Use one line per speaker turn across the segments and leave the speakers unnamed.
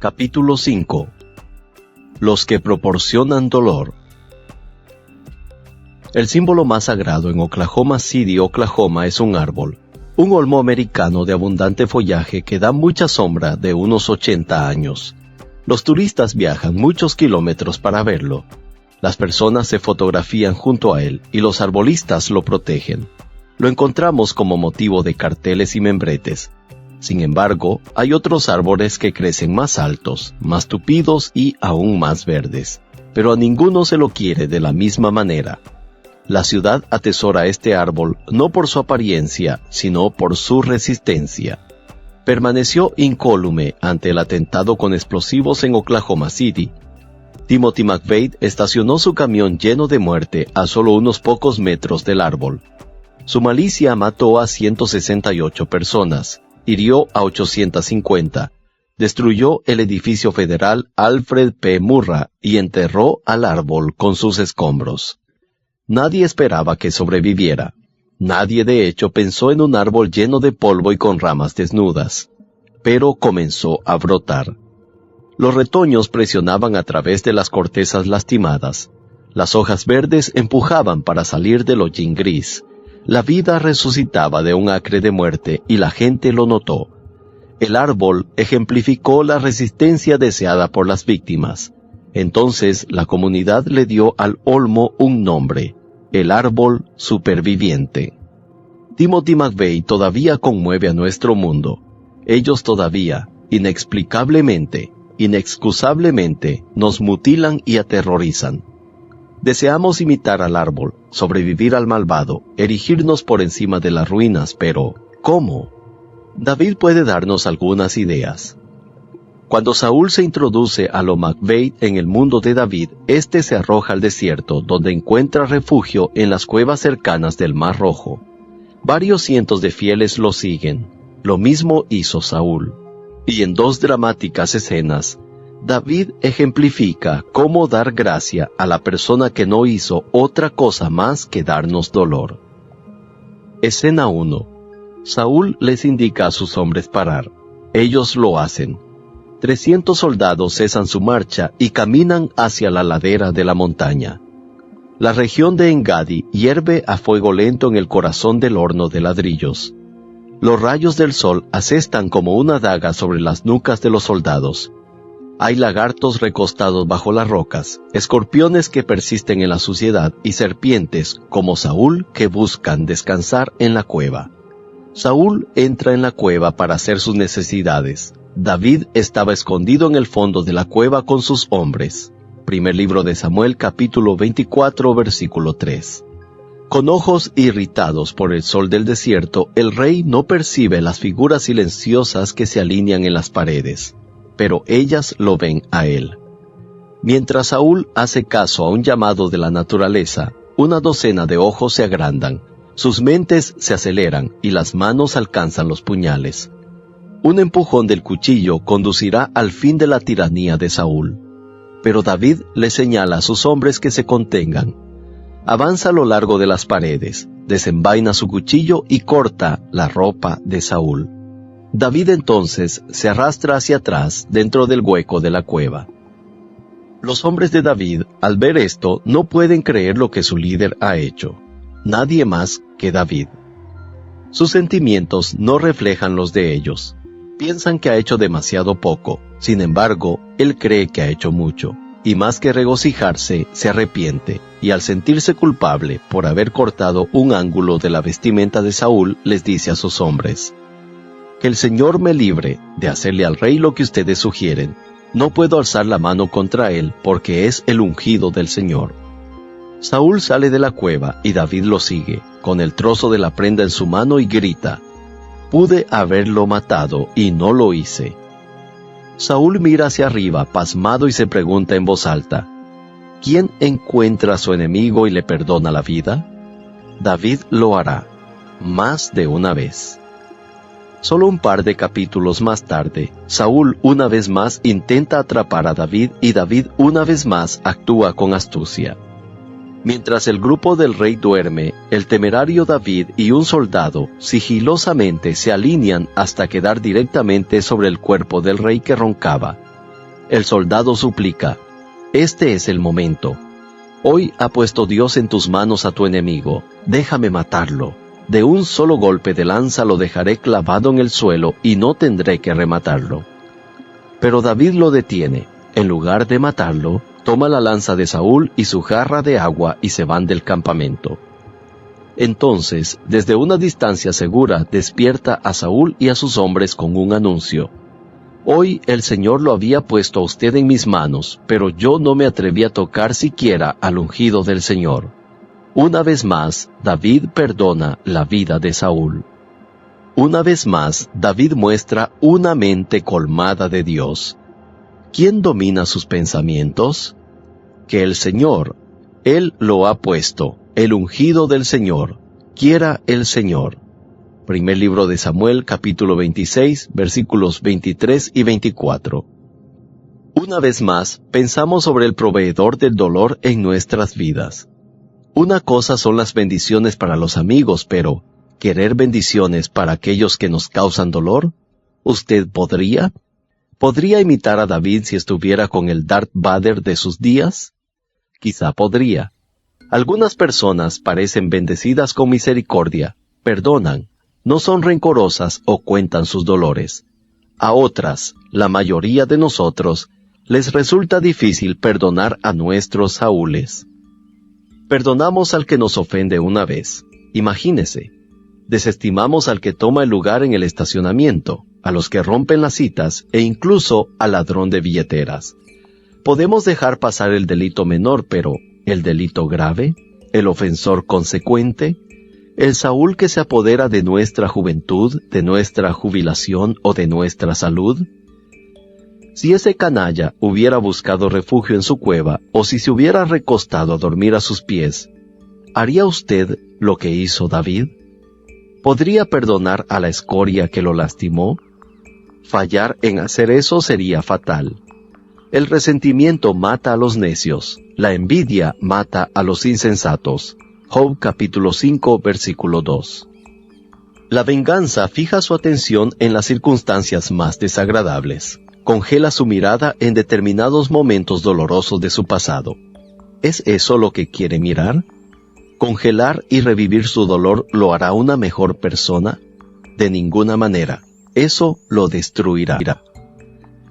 Capítulo 5. Los que proporcionan dolor. El símbolo más sagrado en Oklahoma City, Oklahoma, es un árbol, un olmo americano de abundante follaje que da mucha sombra de unos 80 años. Los turistas viajan muchos kilómetros para verlo. Las personas se fotografían junto a él y los arbolistas lo protegen. Lo encontramos como motivo de carteles y membretes. Sin embargo, hay otros árboles que crecen más altos, más tupidos y aún más verdes, pero a ninguno se lo quiere de la misma manera. La ciudad atesora este árbol no por su apariencia, sino por su resistencia. Permaneció incólume ante el atentado con explosivos en Oklahoma City. Timothy McVeigh estacionó su camión lleno de muerte a solo unos pocos metros del árbol. Su malicia mató a 168 personas. Hirió a 850, destruyó el edificio federal Alfred P. Murrah y enterró al árbol con sus escombros. Nadie esperaba que sobreviviera. Nadie de hecho pensó en un árbol lleno de polvo y con ramas desnudas. Pero comenzó a brotar. Los retoños presionaban a través de las cortezas lastimadas. Las hojas verdes empujaban para salir del hollín gris. La vida resucitaba de un acre de muerte y la gente lo notó. El árbol ejemplificó la resistencia deseada por las víctimas. Entonces la comunidad le dio al olmo un nombre: el árbol superviviente. Timothy McVeigh todavía conmueve a nuestro mundo. Ellos todavía, inexplicablemente, inexcusablemente, nos mutilan y aterrorizan. Deseamos imitar al árbol, sobrevivir al malvado, erigirnos por encima de las ruinas, pero ¿cómo? David puede darnos algunas ideas. Cuando Saúl se introduce a lo McVeigh en el mundo de David, éste se arroja al desierto, donde encuentra refugio en las cuevas cercanas del Mar Rojo. Varios cientos de fieles lo siguen. Lo mismo hizo Saúl. Y en dos dramáticas escenas, David ejemplifica cómo dar gracia a la persona que no hizo otra cosa más que darnos dolor. Escena 1. Saúl les indica a sus hombres parar. Ellos lo hacen. 300 soldados cesan su marcha y caminan hacia la ladera de la montaña. La región de Engadi hierve a fuego lento en el corazón del horno de ladrillos. Los rayos del sol asestan como una daga sobre las nucas de los soldados. Hay lagartos recostados bajo las rocas, escorpiones que persisten en la suciedad y serpientes, como Saúl, que buscan descansar en la cueva. Saúl entra en la cueva para hacer sus necesidades. David estaba escondido en el fondo de la cueva con sus hombres. Primer libro de Samuel, capítulo 24, versículo 3. Con ojos irritados por el sol del desierto, el rey no percibe las figuras silenciosas que se alinean en las paredes, pero ellas lo ven a él. Mientras Saúl hace caso a un llamado de la naturaleza, una docena de ojos se agrandan, sus mentes se aceleran y las manos alcanzan los puñales. Un empujón del cuchillo conducirá al fin de la tiranía de Saúl. Pero David le señala a sus hombres que se contengan. Avanza a lo largo de las paredes, desenvaina su cuchillo y corta la ropa de Saúl. David entonces se arrastra hacia atrás dentro del hueco de la cueva. Los hombres de David, al ver esto, no pueden creer lo que su líder ha hecho. Nadie más que David. Sus sentimientos no reflejan los de ellos. Piensan que ha hecho demasiado poco. Sin embargo, él cree que ha hecho mucho. Y más que regocijarse, se arrepiente. Y al sentirse culpable por haber cortado un ángulo de la vestimenta de Saúl, les dice a sus hombres: que el Señor me libre de hacerle al rey lo que ustedes sugieren. No puedo alzar la mano contra él porque es el ungido del Señor. Saúl sale de la cueva y David lo sigue, con el trozo de la prenda en su mano y grita: pude haberlo matado y no lo hice. Saúl mira hacia arriba, pasmado, y se pregunta en voz alta: ¿quién encuentra a su enemigo y le perdona la vida? David lo hará, más de una vez. Solo un par de capítulos más tarde, Saúl una vez más intenta atrapar a David y David una vez más actúa con astucia. Mientras el grupo del rey duerme, el temerario David y un soldado sigilosamente se alinean hasta quedar directamente sobre el cuerpo del rey que roncaba. El soldado suplica: «Este es el momento. Hoy ha puesto Dios en tus manos a tu enemigo. Déjame matarlo. De un solo golpe de lanza lo dejaré clavado en el suelo y no tendré que rematarlo». Pero David lo detiene. En lugar de matarlo, toma la lanza de Saúl y su jarra de agua y se van del campamento. Entonces, desde una distancia segura, despierta a Saúl y a sus hombres con un anuncio: «Hoy el Señor lo había puesto a usted en mis manos, pero yo no me atreví a tocar siquiera al ungido del Señor». Una vez más, David perdona la vida de Saúl. Una vez más, David muestra una mente colmada de Dios. ¿Quién domina sus pensamientos? Que el Señor, Él lo ha puesto, el ungido del Señor, quiera el Señor. Primer libro de Samuel, capítulo 26, versículos 23 y 24. Una vez más, pensamos sobre el proveedor del dolor en nuestras vidas. Una cosa son las bendiciones para los amigos, pero ¿querer bendiciones para aquellos que nos causan dolor? ¿Usted podría? ¿Podría imitar a David si estuviera con el Darth Vader de sus días? Quizá podría. Algunas personas parecen bendecidas con misericordia, perdonan, no son rencorosas o cuentan sus dolores. A otras, la mayoría de nosotros, les resulta difícil perdonar a nuestros Saúles. Perdonamos al que nos ofende una vez. Imagínese. Desestimamos al que toma el lugar en el estacionamiento, a los que rompen las citas e incluso al ladrón de billeteras. Podemos dejar pasar el delito menor, pero ¿el delito grave? ¿El ofensor consecuente? ¿El Saúl que se apodera de nuestra juventud, de nuestra jubilación o de nuestra salud? Si ese canalla hubiera buscado refugio en su cueva, o si se hubiera recostado a dormir a sus pies, ¿haría usted lo que hizo David? ¿Podría perdonar a la escoria que lo lastimó? Fallar en hacer eso sería fatal. El resentimiento mata a los necios, la envidia mata a los insensatos. Job capítulo 5, versículo 2. La venganza fija su atención en las circunstancias más desagradables. Congela su mirada en determinados momentos dolorosos de su pasado. ¿Es eso lo que quiere mirar? ¿Congelar y revivir su dolor lo hará una mejor persona? De ninguna manera. Eso lo destruirá.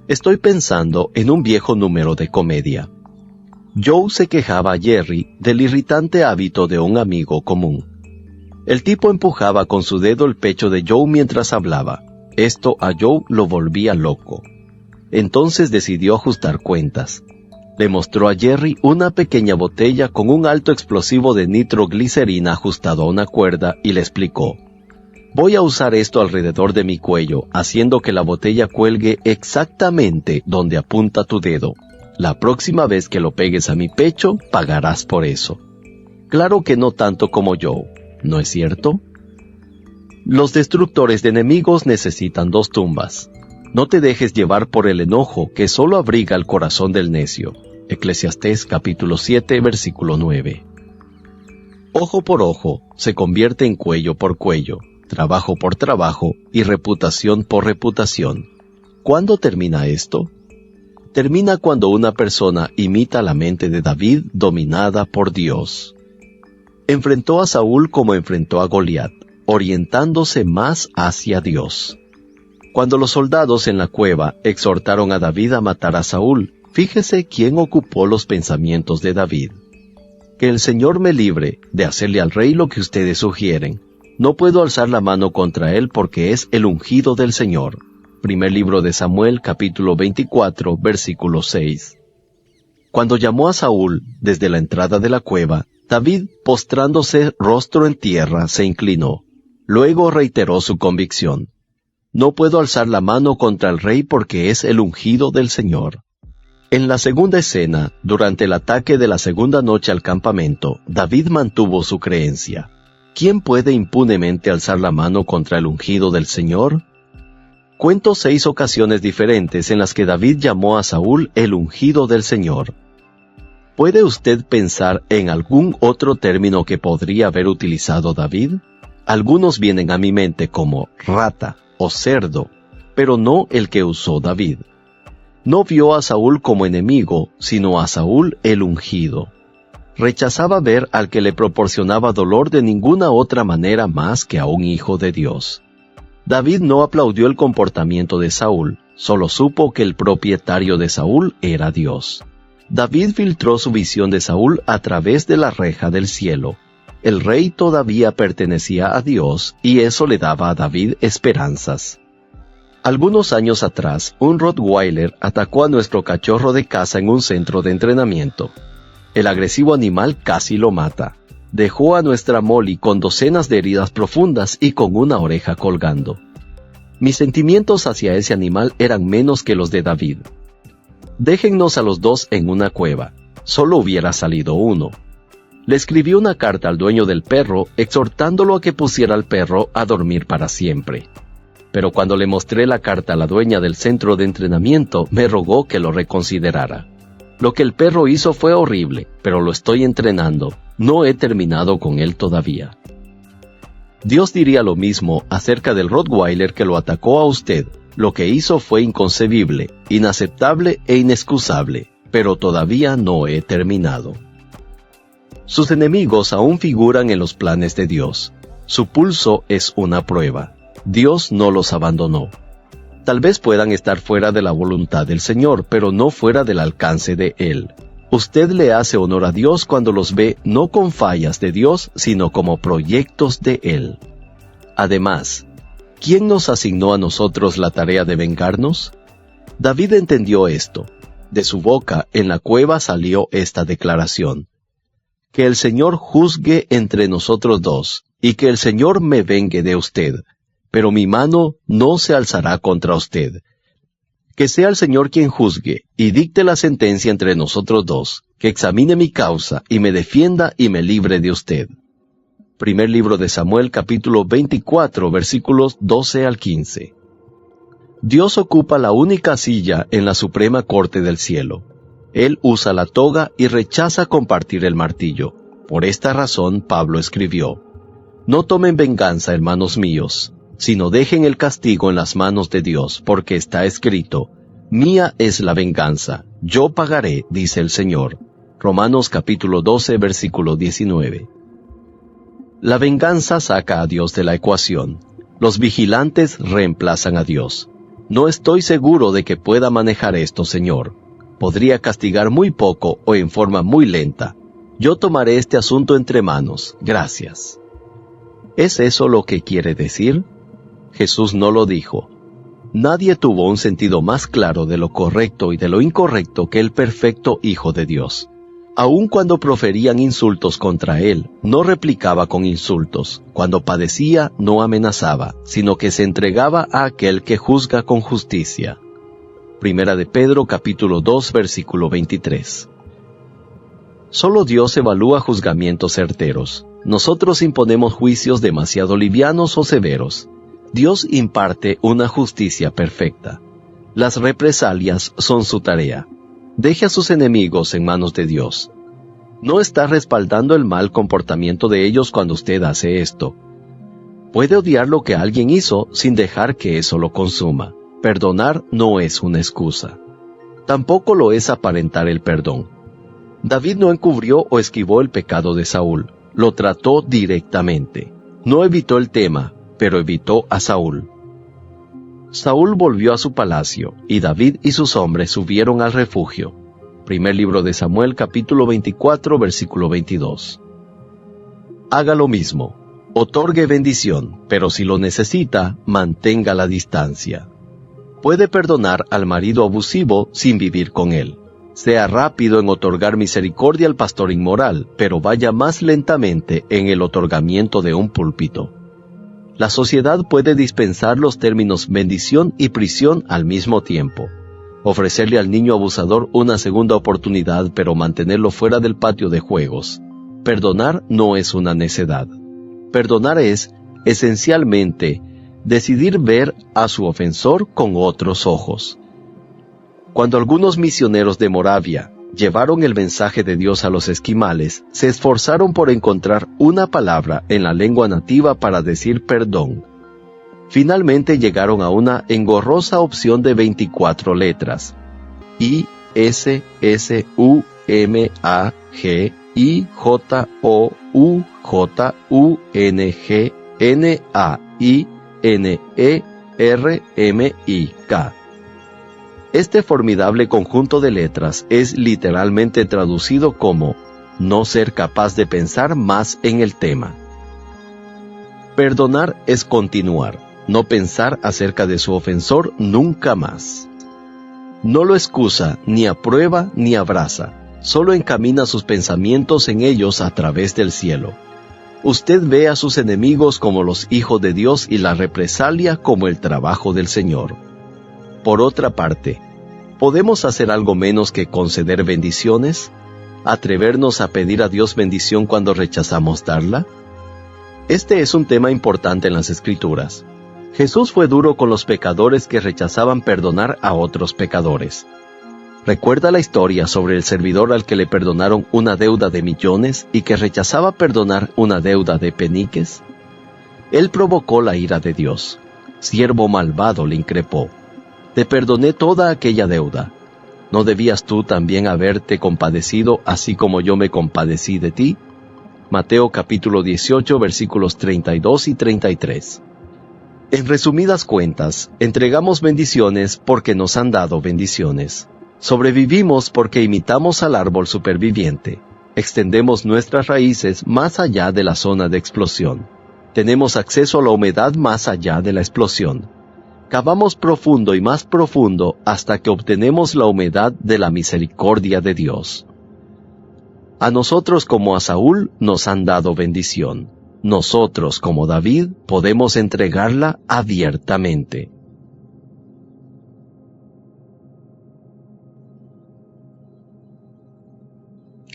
Estoy pensando en un viejo número de comedia. Joe se quejaba a Jerry del irritante hábito de un amigo común. El tipo empujaba con su dedo el pecho de Joe mientras hablaba. Esto a Joe lo volvía loco. Entonces decidió ajustar cuentas. Le mostró a Jerry una pequeña botella con un alto explosivo de nitroglicerina ajustado a una cuerda y le explicó: «Voy a usar esto alrededor de mi cuello, haciendo que la botella cuelgue exactamente donde apunta tu dedo. La próxima vez que lo pegues a mi pecho, pagarás por eso». Claro que no tanto como Joe, ¿no es cierto? Los destructores de enemigos necesitan 2 tumbas. No te dejes llevar por el enojo que solo abriga el corazón del necio. Eclesiastés capítulo 7, versículo 9. Ojo por ojo se convierte en cuello por cuello, trabajo por trabajo y reputación por reputación. ¿Cuándo termina esto? Termina cuando una persona imita la mente de David dominada por Dios. Enfrentó a Saúl como enfrentó a Goliat, orientándose más hacia Dios. Cuando los soldados en la cueva exhortaron a David a matar a Saúl, fíjese quién ocupó los pensamientos de David. Que el Señor me libre de hacerle al rey lo que ustedes sugieren. No puedo alzar la mano contra él porque es el ungido del Señor. Primer libro de Samuel, capítulo 24, versículo 6. Cuando llamó a Saúl desde la entrada de la cueva, David, postrándose rostro en tierra, se inclinó. Luego reiteró su convicción: «No puedo alzar la mano contra el rey porque es el ungido del Señor». En la segunda escena, durante el ataque de la segunda noche al campamento, David mantuvo su creencia. ¿Quién puede impunemente alzar la mano contra el ungido del Señor? Cuento 6 ocasiones diferentes en las que David llamó a Saúl el ungido del Señor. ¿Puede usted pensar en algún otro término que podría haber utilizado David? Algunos vienen a mi mente como rata o cerdo, pero no el que usó David. No vio a Saúl como enemigo, sino a Saúl el ungido. Rechazaba ver al que le proporcionaba dolor de ninguna otra manera más que a un hijo de Dios. David no aplaudió el comportamiento de Saúl, solo supo que el propietario de Saúl era Dios. David filtró su visión de Saúl a través de la reja del cielo. El rey todavía pertenecía a Dios y eso le daba a David esperanzas. Algunos años atrás, un Rottweiler atacó a nuestro cachorro de casa en un centro de entrenamiento. El agresivo animal casi lo mata. Dejó a nuestra Molly con docenas de heridas profundas y con una oreja colgando. Mis sentimientos hacia ese animal eran menos que los de David. Déjennos a los dos en una cueva. Solo hubiera salido uno. Le escribí una carta al dueño del perro exhortándolo a que pusiera al perro a dormir para siempre. Pero cuando le mostré la carta a la dueña del centro de entrenamiento, me rogó que lo reconsiderara. Lo que el perro hizo fue horrible, pero lo estoy entrenando. No he terminado con él todavía. Dios diría lo mismo acerca del Rottweiler que lo atacó a usted. Lo que hizo fue inconcebible, inaceptable e inexcusable, pero todavía no he terminado. Sus enemigos aún figuran en los planes de Dios. Su pulso es una prueba. Dios no los abandonó. Tal vez puedan estar fuera de la voluntad del Señor, pero no fuera del alcance de Él. Usted le hace honor a Dios cuando los ve no con fallas de Dios, sino como proyectos de Él. Además, ¿quién nos asignó a nosotros la tarea de vengarnos? David entendió esto. De su boca en la cueva salió esta declaración: que el Señor juzgue entre nosotros dos, y que el Señor me vengue de usted, pero mi mano no se alzará contra usted. Que sea el Señor quien juzgue, y dicte la sentencia entre nosotros dos, que examine mi causa, y me defienda y me libre de usted. Primer libro de Samuel, capítulo 24, versículos 12 al 15. Dios ocupa la única silla en la suprema corte del cielo. Él usa la toga y rechaza compartir el martillo. Por esta razón Pablo escribió: no tomen venganza, hermanos míos, sino dejen el castigo en las manos de Dios, porque está escrito: mía es la venganza, yo pagaré, dice el Señor. Romanos capítulo 12, versículo 19. La venganza saca a Dios de la ecuación. Los vigilantes reemplazan a Dios. No estoy seguro de que pueda manejar esto, Señor. Podría castigar muy poco o en forma muy lenta. Yo tomaré este asunto entre manos. Gracias. ¿Es eso lo que quiere decir? Jesús no lo dijo. Nadie tuvo un sentido más claro de lo correcto y de lo incorrecto que el perfecto Hijo de Dios. Aun cuando proferían insultos contra él, no replicaba con insultos. Cuando padecía, no amenazaba, sino que se entregaba a aquel que juzga con justicia. Primera de Pedro, capítulo 2, versículo 23. Solo Dios evalúa juzgamientos certeros. Nosotros imponemos juicios demasiado livianos o severos. Dios imparte una justicia perfecta. Las represalias son su tarea. Deje a sus enemigos en manos de Dios. No está respaldando el mal comportamiento de ellos cuando usted hace esto. Puede odiar lo que alguien hizo sin dejar que eso lo consuma. Perdonar no es una excusa. Tampoco lo es aparentar el perdón. David no encubrió o esquivó el pecado de Saúl. Lo trató directamente. No evitó el tema, pero evitó a Saúl. Saúl volvió a su palacio, y David y sus hombres subieron al refugio. Primer libro de Samuel, capítulo 24, versículo 22. Haga lo mismo. Otorgue bendición, pero si lo necesita, mantenga la distancia. Puede perdonar al marido abusivo sin vivir con él. Sea rápido en otorgar misericordia al pastor inmoral, pero vaya más lentamente en el otorgamiento de un púlpito. La sociedad puede dispensar los términos bendición y prisión al mismo tiempo. Ofrecerle al niño abusador una segunda oportunidad, pero mantenerlo fuera del patio de juegos. Perdonar no es una necedad. Perdonar es, esencialmente, decidir ver a su ofensor con otros ojos. Cuando algunos misioneros de Moravia llevaron el mensaje de Dios a los esquimales, se esforzaron por encontrar una palabra en la lengua nativa para decir perdón. Finalmente llegaron a una engorrosa opción de 24 letras. ISSUMAGIJOUNGNAINERMIK. Este formidable conjunto de letras es literalmente traducido como no ser capaz de pensar más en el tema. Perdonar es continuar, no pensar acerca de su ofensor nunca más. No lo excusa, ni aprueba, ni abraza, solo encamina sus pensamientos en ellos a través del cielo. Usted ve a sus enemigos como los hijos de Dios y la represalia como el trabajo del Señor. Por otra parte, ¿podemos hacer algo menos que conceder bendiciones? ¿Atrevernos a pedir a Dios bendición cuando rechazamos darla? Este es un tema importante en las Escrituras. Jesús fue duro con los pecadores que rechazaban perdonar a otros pecadores. ¿Recuerda la historia sobre el servidor al que le perdonaron una deuda de millones y que rechazaba perdonar una deuda de peniques? Él provocó la ira de Dios. Siervo malvado, le increpó. Te perdoné toda aquella deuda. ¿No debías tú también haberte compadecido así como yo me compadecí de ti? Mateo capítulo 18, versículos 32 y 33. En resumidas cuentas, entregamos bendiciones porque nos han dado bendiciones. Sobrevivimos porque imitamos al árbol superviviente. Extendemos nuestras raíces más allá de la zona de explosión. Tenemos acceso a la humedad más allá de la explosión. Cavamos profundo y más profundo hasta que obtenemos la humedad de la misericordia de Dios. A nosotros como a Saúl nos han dado bendición. Nosotros como David podemos entregarla abiertamente.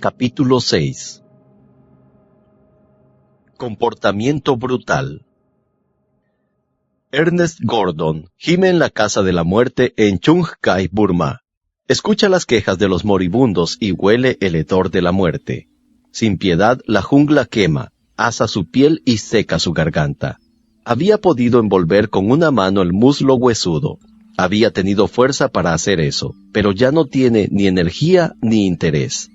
Capítulo 6. Comportamiento brutal. Ernest Gordon gime en la casa de la muerte en Chung Khai, Burma. Escucha las quejas de los moribundos y huele el hedor de la muerte. Sin piedad, la jungla quema, asa su piel y seca su garganta. Había podido envolver con una mano el muslo huesudo. Había tenido fuerza para hacer eso, pero ya no tiene ni energía ni interés.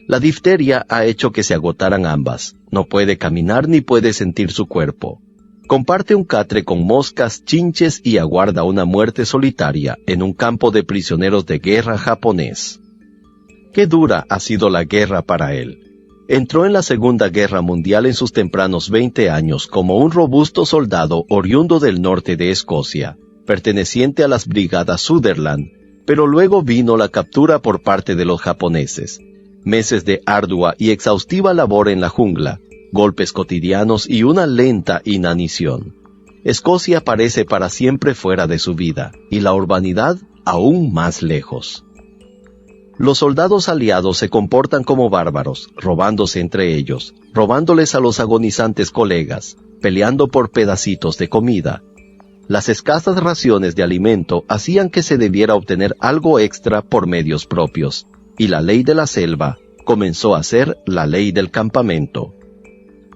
La difteria ha hecho que se agotaran ambas. No puede caminar ni puede sentir su cuerpo. Comparte un catre con moscas, chinches y aguarda una muerte solitaria en un campo de prisioneros de guerra japonés. Qué dura ha sido la guerra para él. Entró en la Segunda Guerra Mundial en sus tempranos 20 años como un robusto soldado oriundo del norte de Escocia, perteneciente a las brigadas Sutherland, pero luego vino la captura por parte de los japoneses. Meses de ardua y exhaustiva labor en la jungla, golpes cotidianos y una lenta inanición. Escocia parece para siempre fuera de su vida, y la urbanidad aún más lejos. Los soldados aliados se comportan como bárbaros, robándose entre ellos, robándoles a los agonizantes colegas, peleando por pedacitos de comida. Las escasas raciones de alimento hacían que se debiera obtener algo extra por medios propios, y la ley de la selva comenzó a ser la ley del campamento.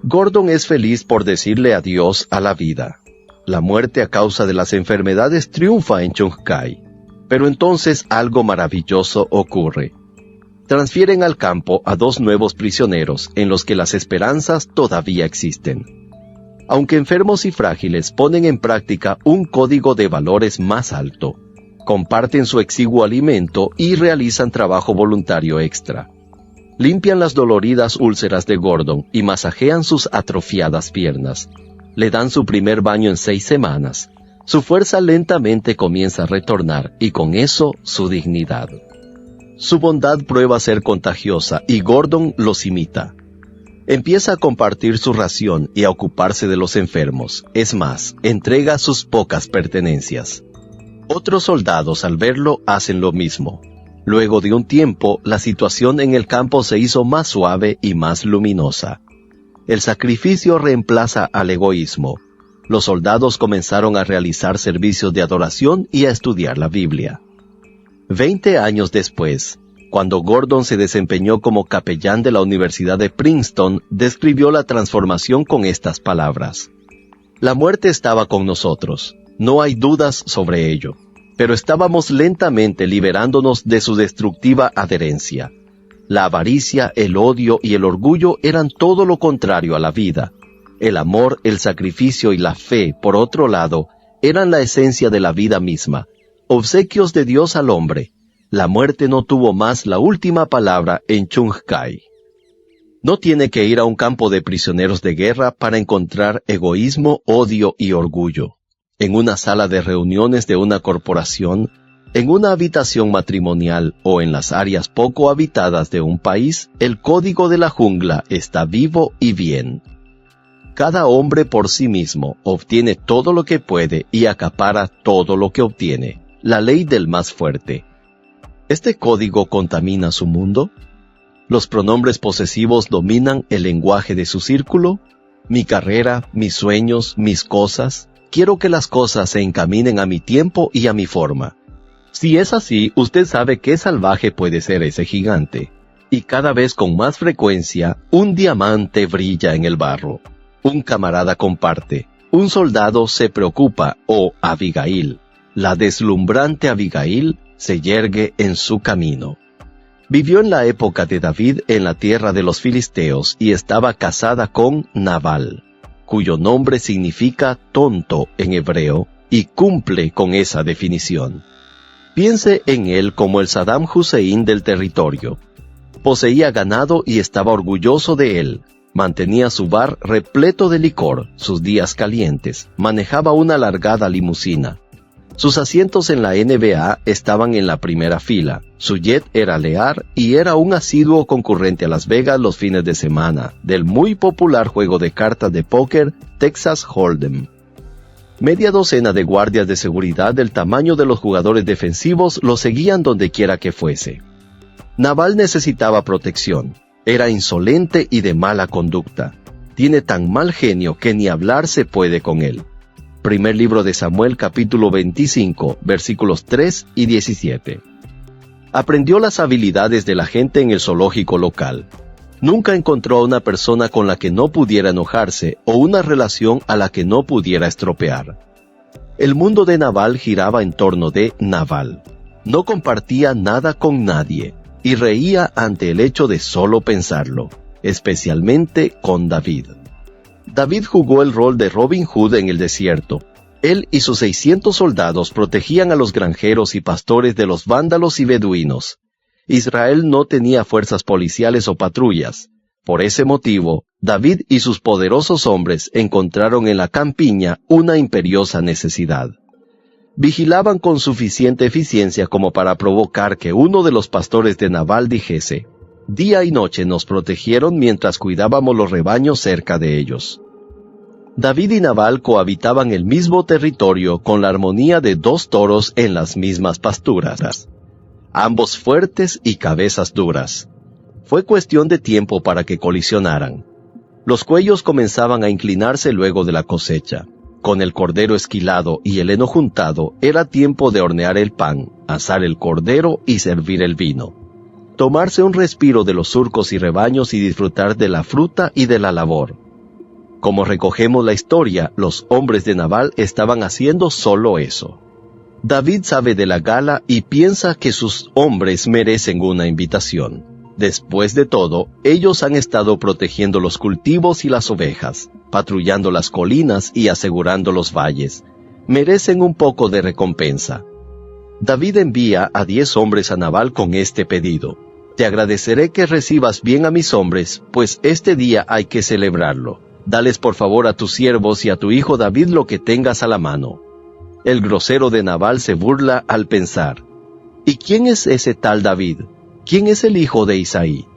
Gordon es feliz por decirle adiós a la vida. La muerte a causa de las enfermedades triunfa en Chung Khai. Pero entonces algo maravilloso ocurre. Transfieren al campo a 2 nuevos prisioneros en los que las esperanzas todavía existen. Aunque enfermos y frágiles, ponen en práctica un código de valores más alto. Comparten su exiguo alimento y realizan trabajo voluntario extra. Limpian las doloridas úlceras de Gordon y masajean sus atrofiadas piernas. Le dan su primer baño en 6 semanas. Su fuerza lentamente comienza a retornar y con eso su dignidad. Su bondad prueba ser contagiosa y Gordon los imita. Empieza a compartir su ración y a ocuparse de los enfermos. Es más, entrega sus pocas pertenencias. Otros soldados al verlo hacen lo mismo. Luego de un tiempo, la situación en el campo se hizo más suave y más luminosa. El sacrificio reemplaza al egoísmo. Los soldados comenzaron a realizar servicios de adoración y a estudiar la Biblia. 20 años después, cuando Gordon se desempeñó como capellán de la Universidad de Princeton, describió la transformación con estas palabras. La muerte estaba con nosotros, no hay dudas sobre ello. pero estábamos lentamente liberándonos de su destructiva adherencia. La avaricia, el odio y el orgullo eran todo lo contrario a la vida. El amor, el sacrificio y la fe, por otro lado, eran la esencia de la vida misma, obsequios de Dios al hombre. La muerte no tuvo más la última palabra en Chung Kai. No tiene que ir a un campo de prisioneros de guerra para encontrar egoísmo, odio y orgullo. En una sala de reuniones de una corporación, en una habitación matrimonial o en las áreas poco habitadas de un país, el código de la jungla está vivo y bien. Cada hombre por sí mismo obtiene todo lo que puede y acapara todo lo que obtiene. La ley del más fuerte. ¿Este código contamina su mundo? ¿Los pronombres posesivos dominan el lenguaje de su círculo? Mi carrera, mis sueños, mis cosas. Quiero que las cosas se encaminen a mi tiempo y a mi forma. Si es así, usted sabe qué salvaje puede ser ese gigante. Y cada vez con más frecuencia, un diamante brilla en el barro. Un camarada comparte. Un soldado se preocupa, o Abigail. La deslumbrante Abigail se yergue en su camino. Vivió en la época de David en la tierra de los filisteos y estaba casada con Nabal, cuyo nombre significa tonto en hebreo y cumple con esa definición. Piense en él como el Saddam Hussein del territorio. Poseía ganado y estaba orgulloso de él. Mantenía su bar repleto de licor, sus días calientes. Manejaba una alargada limusina. Sus asientos en la NBA estaban en la primera fila. Su jet era Lear y era un asiduo concurrente a Las Vegas los fines de semana, del muy popular juego de cartas de póker Texas Hold'em. Media docena de guardias de seguridad del tamaño de los jugadores defensivos lo seguían donde quiera que fuese. Nabal necesitaba protección. Era insolente y de mala conducta. Tiene tan mal genio que ni hablar se puede con él. Primer libro de Samuel, capítulo 25, versículos 3 y 17. Aprendió las habilidades de la gente en el zoológico local. Nunca encontró a una persona con la que no pudiera enojarse o una relación a la que no pudiera estropear. El mundo de Nabal giraba en torno de Nabal. No compartía nada con nadie y reía ante el hecho de solo pensarlo, especialmente con David. David jugó el rol de Robin Hood en el desierto. Él y sus 600 soldados protegían a los granjeros y pastores de los vándalos y beduinos. Israel no tenía fuerzas policiales o patrullas. Por ese motivo, David y sus poderosos hombres encontraron en la campiña una imperiosa necesidad. Vigilaban con suficiente eficiencia como para provocar que uno de los pastores de Nabal dijese: «Día y noche nos protegieron mientras cuidábamos los rebaños cerca de ellos». David y Nabal cohabitaban el mismo territorio con la armonía de dos toros en las mismas pasturas. Ambos fuertes y cabezas duras. Fue cuestión de tiempo para que colisionaran. Los cuellos comenzaban a inclinarse luego de la cosecha. Con el cordero esquilado y el heno juntado, era tiempo de hornear el pan, asar el cordero y servir el vino. Tomarse un respiro de los surcos y rebaños y disfrutar de la fruta y de la labor. Como recogemos la historia, los hombres de Nabal estaban haciendo solo eso. David sabe de la gala y piensa que sus hombres merecen una invitación. Después de todo, ellos han estado protegiendo los cultivos y las ovejas, patrullando las colinas y asegurando los valles. Merecen un poco de recompensa. David envía a 10 hombres a Nabal con este pedido: «Te agradeceré que recibas bien a mis hombres, pues este día hay que celebrarlo. Dales por favor a tus siervos y a tu hijo David lo que tengas a la mano». El grosero de Nabal se burla al pensar: ¿y quién es ese tal David? ¿Quién es el hijo de Isaí?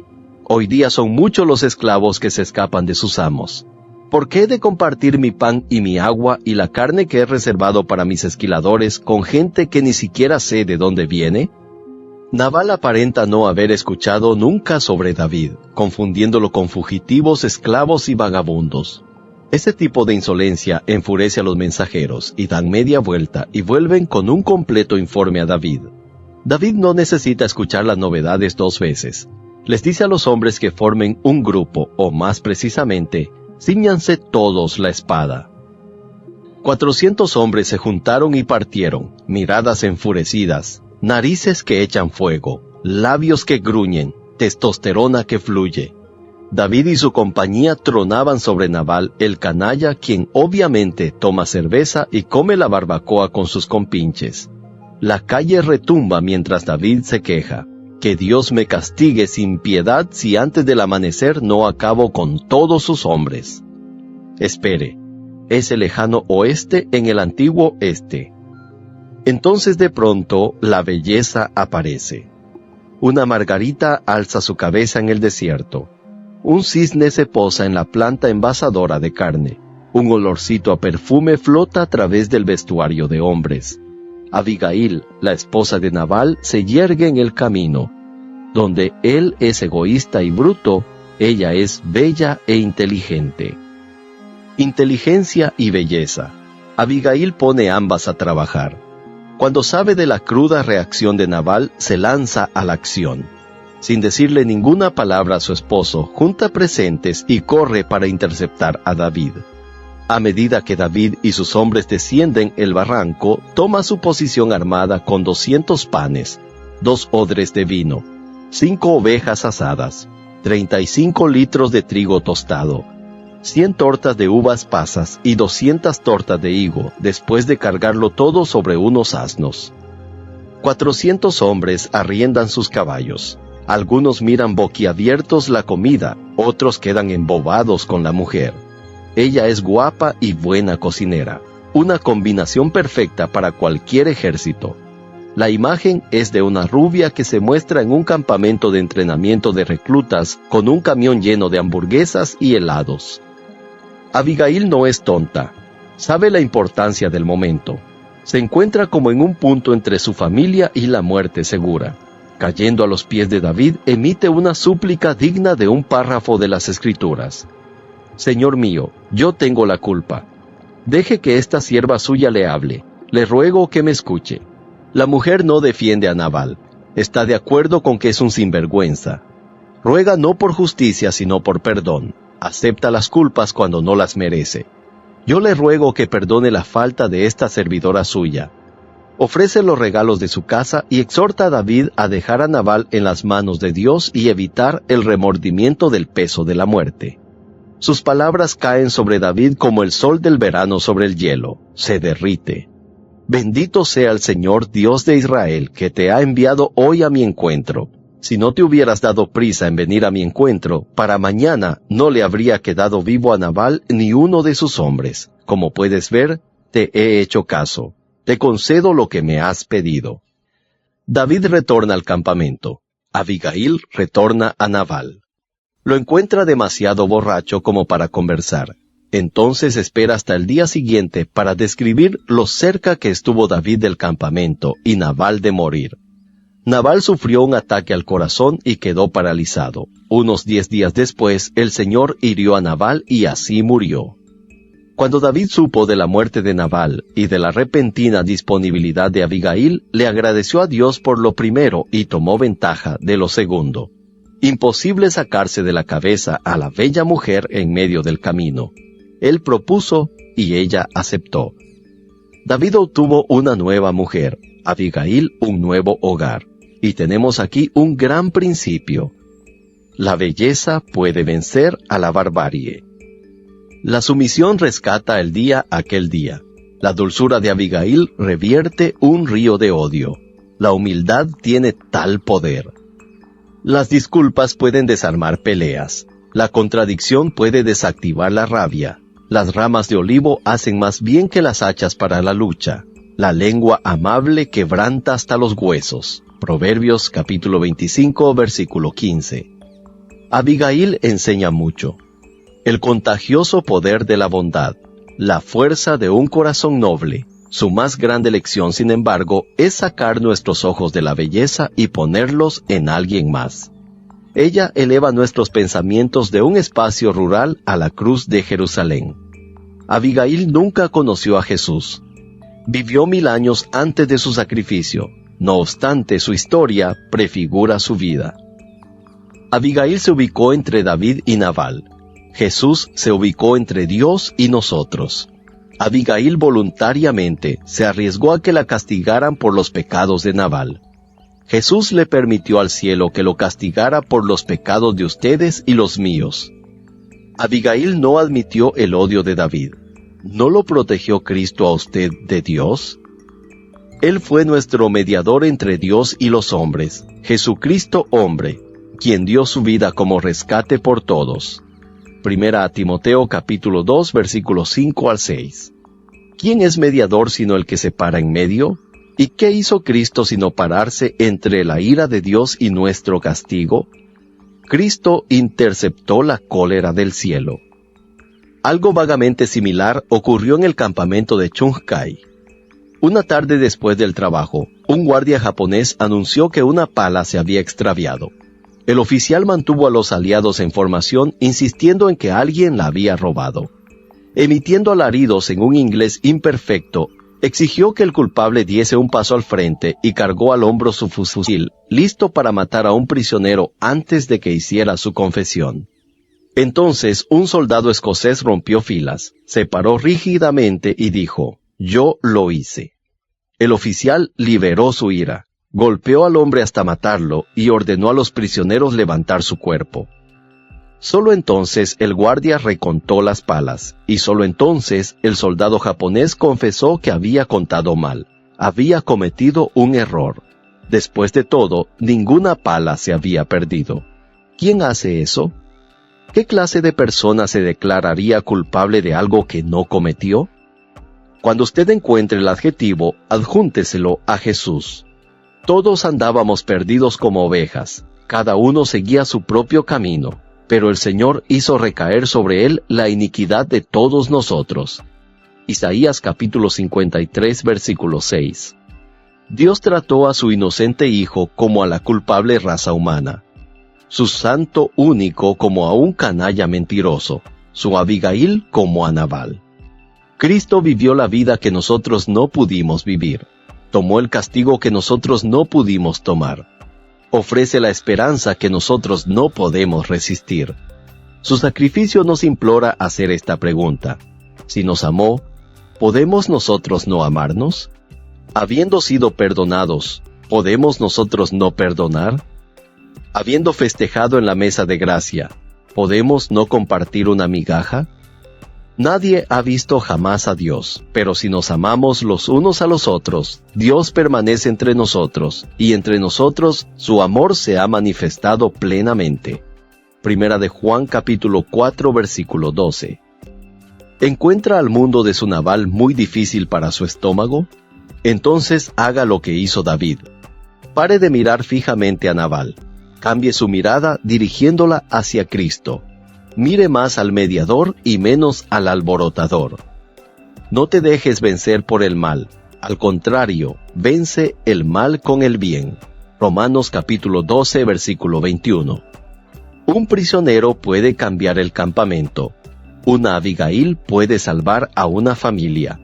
Hoy día son muchos los esclavos que se escapan de sus amos. ¿Por qué he de compartir mi pan y mi agua y la carne que he reservado para mis esquiladores con gente que ni siquiera sé de dónde viene? Nabal aparenta no haber escuchado nunca sobre David, confundiéndolo con fugitivos, esclavos y vagabundos. Este tipo de insolencia enfurece a los mensajeros y dan media vuelta y vuelven con un completo informe a David. David no necesita escuchar las novedades 2 veces. Les dice a los hombres que formen un grupo, o más precisamente, cíñanse todos la espada. 400 hombres se juntaron y partieron, miradas enfurecidas, narices que echan fuego, labios que gruñen, testosterona que fluye. David y su compañía tronaban sobre Nabal, el canalla, quien obviamente toma cerveza y come la barbacoa con sus compinches. La calle retumba mientras David se queja: que Dios me castigue sin piedad si antes del amanecer no acabo con todos sus hombres. Espere, es el lejano oeste en el antiguo este. Entonces de pronto la belleza aparece. Una margarita alza su cabeza en el desierto. Un cisne se posa en la planta envasadora de carne. Un olorcito a perfume flota a través del vestuario de hombres. Abigail, la esposa de Nabal, se yergue en el camino. Donde él es egoísta y bruto, ella es bella e inteligente. Inteligencia y belleza. Abigail pone ambas a trabajar. Cuando sabe de la cruda reacción de Nabal, se lanza a la acción. Sin decirle ninguna palabra a su esposo, junta presentes y corre para interceptar a David. A medida que David y sus hombres descienden el barranco, toma su posición armada con 200 panes, 2 odres de vino, 5 ovejas asadas, 35 litros de trigo tostado, 100 tortas de uvas pasas y 200 tortas de higo, después de cargarlo todo sobre unos asnos. 400 hombres arriendan sus caballos. Algunos miran boquiabiertos la comida, otros quedan embobados con la mujer. Ella es guapa y buena cocinera, una combinación perfecta para cualquier ejército. La imagen es de una rubia que se muestra en un campamento de entrenamiento de reclutas con un camión lleno de hamburguesas y helados. Abigail no es tonta, sabe la importancia del momento. Se encuentra como en un punto entre su familia y la muerte segura. Cayendo a los pies de David, emite una súplica digna de un párrafo de las Escrituras. Señor mío, yo tengo la culpa. Deje que esta sierva suya le hable. Le ruego que me escuche. La mujer no defiende a Nabal. Está de acuerdo con que es un sinvergüenza. Ruega no por justicia, sino por perdón. Acepta las culpas cuando no las merece. Yo le ruego que perdone la falta de esta servidora suya. Ofrece los regalos de su casa y exhorta a David a dejar a Nabal en las manos de Dios y evitar el remordimiento del peso de la muerte. Sus palabras caen sobre David como el sol del verano sobre el hielo. Se derrite. Bendito sea el Señor Dios de Israel, que te ha enviado hoy a mi encuentro. Si no te hubieras dado prisa en venir a mi encuentro, para mañana no le habría quedado vivo a Nabal ni uno de sus hombres. Como puedes ver, te he hecho caso. Te concedo lo que me has pedido. David retorna al campamento. Abigail retorna a Nabal. Lo encuentra demasiado borracho como para conversar. Entonces espera hasta el día siguiente para describir lo cerca que estuvo David del campamento y Nabal de morir. Nabal sufrió un ataque al corazón y quedó paralizado. Unos 10 días después, el Señor hirió a Nabal y así murió. Cuando David supo de la muerte de Nabal y de la repentina disponibilidad de Abigail, le agradeció a Dios por lo primero y tomó ventaja de lo segundo. Imposible sacarse de la cabeza a la bella mujer en medio del camino. Él propuso y ella aceptó. David obtuvo una nueva mujer, Abigail un nuevo hogar. Y tenemos aquí un gran principio. La belleza puede vencer a la barbarie. La sumisión rescata el día aquel día. La dulzura de Abigail revierte un río de odio. La humildad tiene tal poder. Las disculpas pueden desarmar peleas. La contradicción puede desactivar la rabia. Las ramas de olivo hacen más bien que las hachas para la lucha. La lengua amable quebranta hasta los huesos. Proverbios capítulo 25, versículo 15. Abigail enseña mucho. El contagioso poder de la bondad, la fuerza de un corazón noble. Su más grande lección, sin embargo, es sacar nuestros ojos de la belleza y ponerlos en alguien más. Ella eleva nuestros pensamientos de un espacio rural a la cruz de Jerusalén. Abigail nunca conoció a Jesús. Vivió 1000 años antes de su sacrificio. No obstante, su historia prefigura su vida. Abigail se ubicó entre David y Nabal. Jesús se ubicó entre Dios y nosotros. Abigail voluntariamente se arriesgó a que la castigaran por los pecados de Nabal. Jesús le permitió al cielo que lo castigara por los pecados de ustedes y los míos. Abigail no admitió el odio de David. ¿No lo protegió Cristo a usted de Dios? Él fue nuestro mediador entre Dios y los hombres, Jesucristo hombre, quien dio su vida como rescate por todos. Primera a Timoteo capítulo 2 versículos 5 al 6. ¿Quién es mediador sino el que se para en medio? ¿Y qué hizo Cristo sino pararse entre la ira de Dios y nuestro castigo? Cristo interceptó la cólera del cielo. Algo vagamente similar ocurrió en el campamento de Chungkai. Una tarde después del trabajo, un guardia japonés anunció que una pala se había extraviado. El oficial mantuvo a los aliados en formación, insistiendo en que alguien la había robado. Emitiendo alaridos en un inglés imperfecto, exigió que el culpable diese un paso al frente y cargó al hombro su fusil, listo para matar a un prisionero antes de que hiciera su confesión. Entonces un soldado escocés rompió filas, se paró rígidamente y dijo: «Yo lo hice». El oficial liberó su ira, golpeó al hombre hasta matarlo y ordenó a los prisioneros levantar su cuerpo. Solo entonces el guardia recontó las palas, y solo entonces el soldado japonés confesó que había contado mal, había cometido un error. Después de todo, ninguna pala se había perdido. ¿Quién hace eso? ¿Qué clase de persona se declararía culpable de algo que no cometió? Cuando usted encuentre el adjetivo, adjúnteselo a Jesús. Todos andábamos perdidos como ovejas, cada uno seguía su propio camino, pero el Señor hizo recaer sobre él la iniquidad de todos nosotros. Isaías capítulo 53, versículo 6. Dios trató a su inocente Hijo como a la culpable raza humana, su santo único como a un canalla mentiroso, su Abigail como a Nabal. Cristo vivió la vida que nosotros no pudimos vivir, tomó el castigo que nosotros no pudimos tomar, ofrece la esperanza que nosotros no podemos resistir. Su sacrificio nos implora hacer esta pregunta: si nos amó, ¿podemos nosotros no amarnos? Habiendo sido perdonados, ¿podemos nosotros no perdonar? Habiendo festejado en la mesa de gracia, ¿podemos no compartir una migaja? Nadie ha visto jamás a Dios, pero si nos amamos los unos a los otros, Dios permanece entre nosotros, y entre nosotros su amor se ha manifestado plenamente. Primera de Juan capítulo 4 versículo 12. ¿Encuentra al mundo de su Nabal muy difícil para su estómago? Entonces haga lo que hizo David. Pare de mirar fijamente a Nabal. Cambie su mirada dirigiéndola hacia Cristo. Mire más al mediador y menos al alborotador. No te dejes vencer por el mal. Al contrario, vence el mal con el bien. Romanos capítulo 12, versículo 21. Un prisionero puede cambiar el campamento. Una Abigail puede salvar a una familia.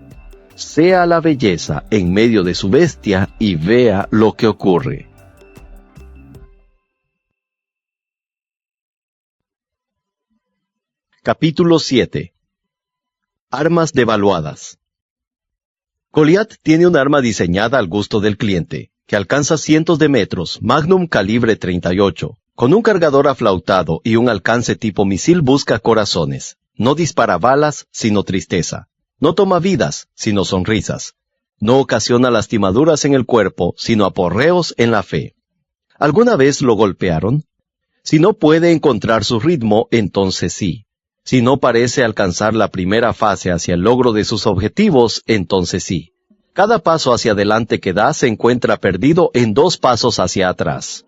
Sea la belleza en medio de su bestia y vea lo que ocurre. Capítulo 7. Armas devaluadas. Goliat tiene un arma diseñada al gusto del cliente, que alcanza cientos de metros, Magnum calibre 38, con un cargador aflautado y un alcance tipo misil busca corazones. No dispara balas, sino tristeza. No toma vidas, sino sonrisas. No ocasiona lastimaduras en el cuerpo, sino aporreos en la fe. ¿Alguna vez lo golpearon? Si no puede encontrar su ritmo, entonces sí. Si no parece alcanzar la primera fase hacia el logro de sus objetivos, entonces sí. Cada paso hacia adelante que da se encuentra perdido en 2 pasos hacia atrás.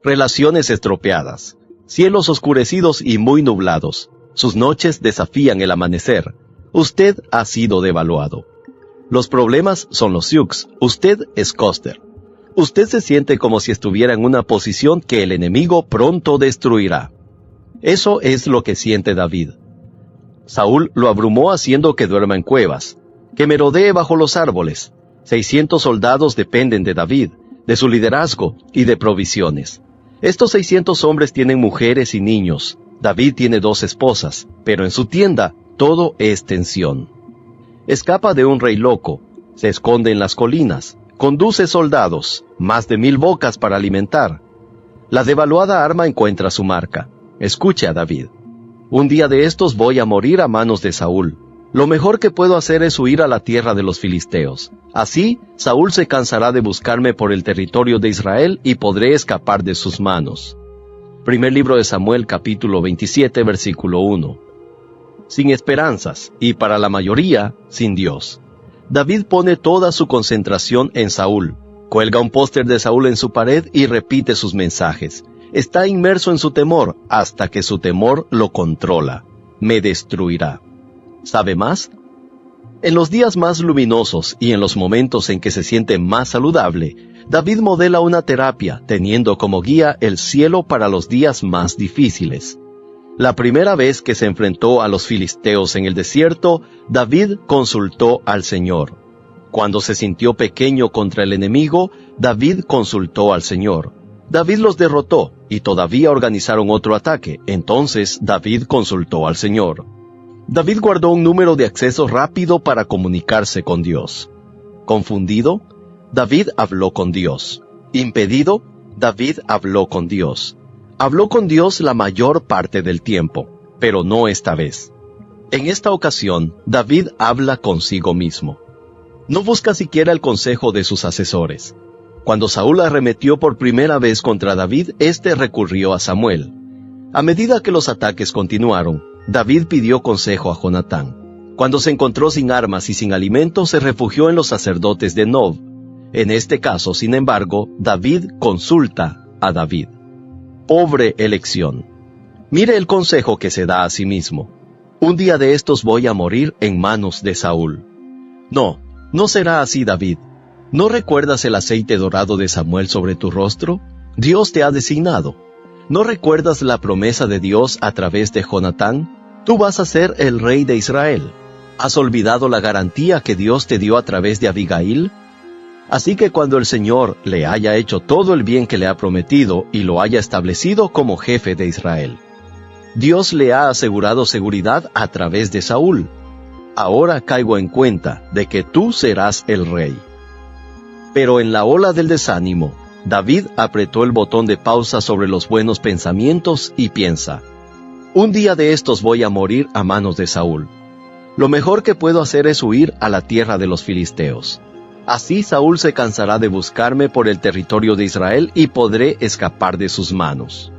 Relaciones estropeadas, cielos oscurecidos y muy nublados. Sus noches desafían el amanecer. Usted ha sido devaluado. Los problemas son los Sioux. Usted es Custer. Usted se siente como si estuviera en una posición que el enemigo pronto destruirá. Eso es lo que siente David. Saúl lo abrumó haciendo que duerma en cuevas, que merodee bajo los árboles. 600 soldados dependen de David, de su liderazgo y de provisiones. Estos 600 hombres tienen mujeres y niños. David tiene 2 esposas, pero en su tienda todo es tensión. Escapa de un rey loco, se esconde en las colinas, conduce soldados, más de 1000 bocas para alimentar. La devaluada arma encuentra su marca. Escuche a David. Un día de estos voy a morir a manos de Saúl. Lo mejor que puedo hacer es huir a la tierra de los filisteos. Así, Saúl se cansará de buscarme por el territorio de Israel y podré escapar de sus manos. Primer libro de Samuel, capítulo 27, versículo 1. Sin esperanzas, y para la mayoría, sin Dios. David pone toda su concentración en Saúl. Cuelga un póster de Saúl en su pared y repite sus mensajes. Está inmerso en su temor hasta que su temor lo controla. Me destruirá. ¿Sabe más? En los días más luminosos y en los momentos en que se siente más saludable, David modela una terapia teniendo como guía el cielo para los días más difíciles. La primera vez que se enfrentó a los filisteos en el desierto, David consultó al Señor. Cuando se sintió pequeño contra el enemigo, David consultó al Señor. David los derrotó y todavía organizaron otro ataque. Entonces David consultó al Señor. David guardó un número de acceso rápido para comunicarse con Dios. Confundido, David habló con Dios. Impedido, David habló con Dios. Habló con Dios la mayor parte del tiempo, pero no esta vez. En esta ocasión, David habla consigo mismo. No busca siquiera el consejo de sus asesores. Cuando Saúl arremetió por primera vez contra David, éste recurrió a Samuel. A medida que los ataques continuaron, David pidió consejo a Jonatán. Cuando se encontró sin armas y sin alimento, se refugió en los sacerdotes de Nob. En este caso, sin embargo, David consulta a David. Pobre elección. Mire el consejo que se da a sí mismo. Un día de estos voy a morir en manos de Saúl. No, no será así, David. ¿No recuerdas el aceite dorado de Samuel sobre tu rostro? Dios te ha designado. ¿No recuerdas la promesa de Dios a través de Jonatán? Tú vas a ser el rey de Israel. ¿Has olvidado la garantía que Dios te dio a través de Abigail? Así que cuando el Señor le haya hecho todo el bien que le ha prometido y lo haya establecido como jefe de Israel, Dios le ha asegurado seguridad a través de Saúl. Ahora caigo en cuenta de que tú serás el rey. Pero en la ola del desánimo, David apretó el botón de pausa sobre los buenos pensamientos y piensa: un día de estos voy a morir a manos de Saúl. Lo mejor que puedo hacer es huir a la tierra de los filisteos. Así Saúl se cansará de buscarme por el territorio de Israel y podré escapar de sus manos.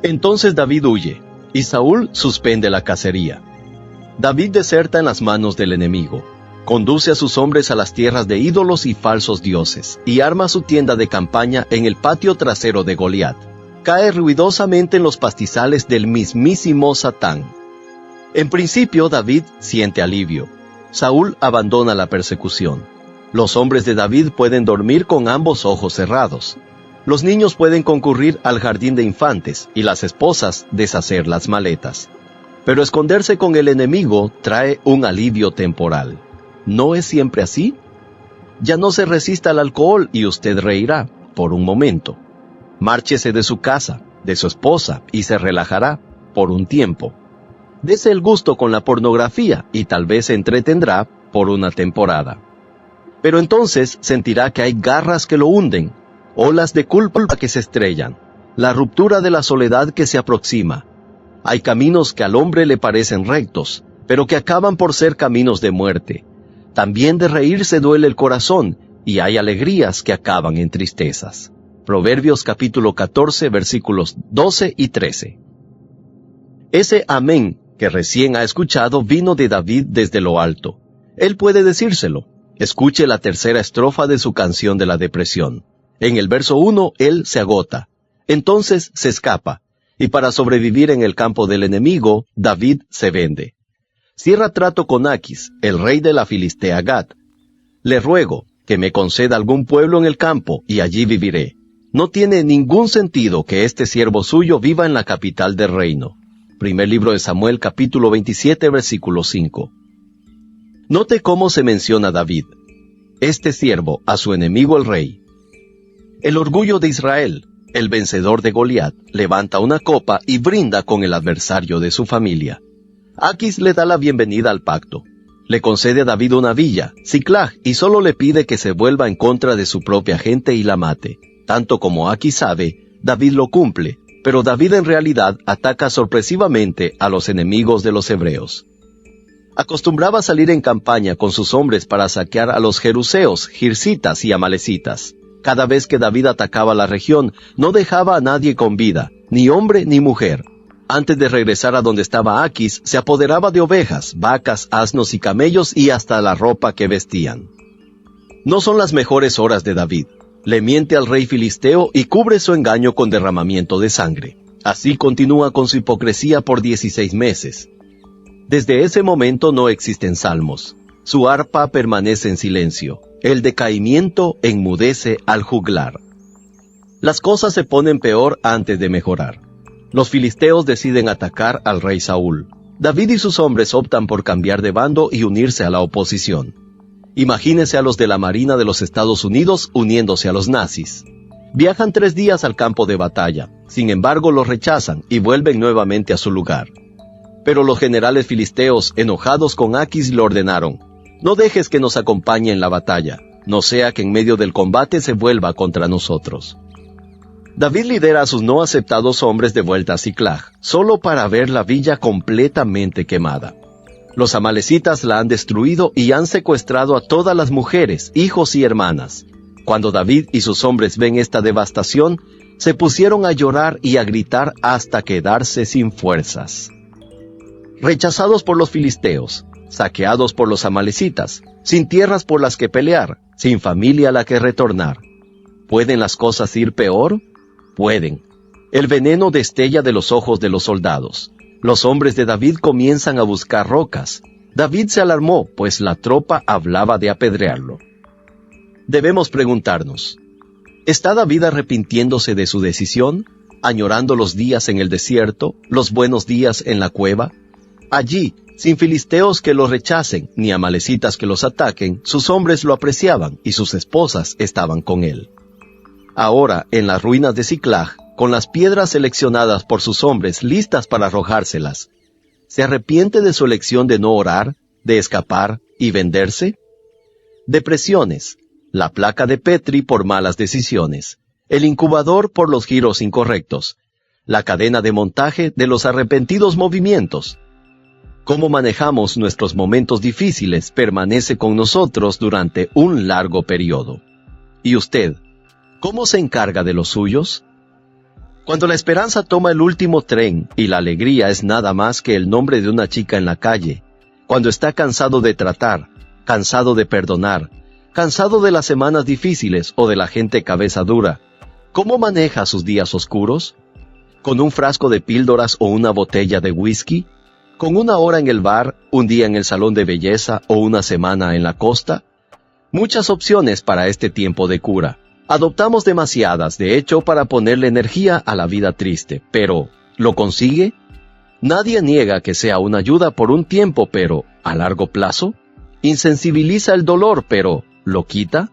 Entonces David huye, y Saúl suspende la cacería. David deserta en las manos del enemigo, conduce a sus hombres a las tierras de ídolos y falsos dioses, y arma su tienda de campaña en el patio trasero de Goliat. Cae ruidosamente en los pastizales del mismísimo Satán. En principio David siente alivio. Saúl abandona la persecución. Los hombres de David pueden dormir con ambos ojos cerrados. Los niños pueden concurrir al jardín de infantes y las esposas deshacer las maletas. Pero esconderse con el enemigo trae un alivio temporal. ¿No es siempre así? Ya no se resista al alcohol y usted reirá, por un momento. Márchese de su casa, de su esposa, y se relajará, por un tiempo. Dese el gusto con la pornografía y tal vez se entretendrá por una temporada. Pero entonces sentirá que hay garras que lo hunden, olas de culpa que se estrellan, la ruptura de la soledad que se aproxima. Hay caminos que al hombre le parecen rectos, pero que acaban por ser caminos de muerte. También de reírse duele el corazón, y hay alegrías que acaban en tristezas. Proverbios capítulo 14, versículos 12 y 13. Ese amén que recién ha escuchado vino de David desde lo alto. Él puede decírselo. Escuche la tercera estrofa de su canción de la depresión. En el verso 1, él se agota. Entonces se escapa. Y para sobrevivir en el campo del enemigo, David se vende. Cierra trato con Aquis, el rey de la Filistea Gat. Le ruego que me conceda algún pueblo en el campo, y allí viviré. No tiene ningún sentido que este siervo suyo viva en la capital del reino. Primer libro de Samuel, capítulo 27, versículo 5. Note cómo se menciona a David, este siervo, a su enemigo el rey. El orgullo de Israel, el vencedor de Goliat, levanta una copa y brinda con el adversario de su familia. Aquis le da la bienvenida al pacto. Le concede a David una villa, Siclag, y solo le pide que se vuelva en contra de su propia gente y la mate. Tanto como Aquis sabe, David lo cumple, pero David en realidad ataca sorpresivamente a los enemigos de los hebreos. Acostumbraba a salir en campaña con sus hombres para saquear a los jeruseos, girsitas y amalecitas. Cada vez que David atacaba la región, no dejaba a nadie con vida, ni hombre ni mujer. Antes de regresar a donde estaba Aquis, se apoderaba de ovejas, vacas, asnos y camellos y hasta la ropa que vestían. No son las mejores horas de David. Le miente al rey filisteo y cubre su engaño con derramamiento de sangre. Así continúa con su hipocresía por 16 meses. Desde ese momento no existen salmos. Su arpa permanece en silencio. El decaimiento enmudece al juglar. Las cosas se ponen peor antes de mejorar. Los filisteos deciden atacar al rey Saúl. David y sus hombres optan por cambiar de bando y unirse a la oposición. Imagínense a los de la Marina de los Estados Unidos uniéndose a los nazis. Viajan 3 días al campo de batalla. Sin embargo, los rechazan y vuelven nuevamente a su lugar. Pero los generales filisteos, enojados con Aquis, le ordenaron: «No dejes que nos acompañe en la batalla, no sea que en medio del combate se vuelva contra nosotros». David lidera a sus no aceptados hombres de vuelta a Siclag, solo para ver la villa completamente quemada. Los amalecitas la han destruido y han secuestrado a todas las mujeres, hijos y hermanas. Cuando David y sus hombres ven esta devastación, se pusieron a llorar y a gritar hasta quedarse sin fuerzas. Rechazados por los filisteos, saqueados por los amalecitas, sin tierras por las que pelear, sin familia a la que retornar. ¿Pueden las cosas ir peor? Pueden. El veneno destella de los ojos de los soldados. Los hombres de David comienzan a buscar rocas. David se alarmó, pues la tropa hablaba de apedrearlo. Debemos preguntarnos: ¿está David arrepintiéndose de su decisión? ¿Añorando los días en el desierto, los buenos días en la cueva? Allí, sin filisteos que los rechacen, ni amalecitas que los ataquen, sus hombres lo apreciaban y sus esposas estaban con él. Ahora, en las ruinas de Siclag, con las piedras seleccionadas por sus hombres listas para arrojárselas, ¿se arrepiente de su elección de no orar, de escapar y venderse? Depresiones, la placa de Petri por malas decisiones, el incubador por los giros incorrectos, la cadena de montaje de los arrepentidos movimientos. Cómo manejamos nuestros momentos difíciles permanece con nosotros durante un largo periodo. ¿Y usted, cómo se encarga de los suyos? Cuando la esperanza toma el último tren y la alegría es nada más que el nombre de una chica en la calle, cuando está cansado de tratar, cansado de perdonar, cansado de las semanas difíciles o de la gente cabeza dura, ¿cómo maneja sus días oscuros? ¿Con un frasco de píldoras o una botella de whisky? ¿Con una hora en el bar, un día en el salón de belleza o una semana en la costa? Muchas opciones para este tiempo de cura. Adoptamos demasiadas, de hecho, para ponerle energía a la vida triste. Pero, ¿lo consigue? Nadie niega que sea una ayuda por un tiempo, pero, ¿a largo plazo? ¿Insensibiliza el dolor, pero, lo quita?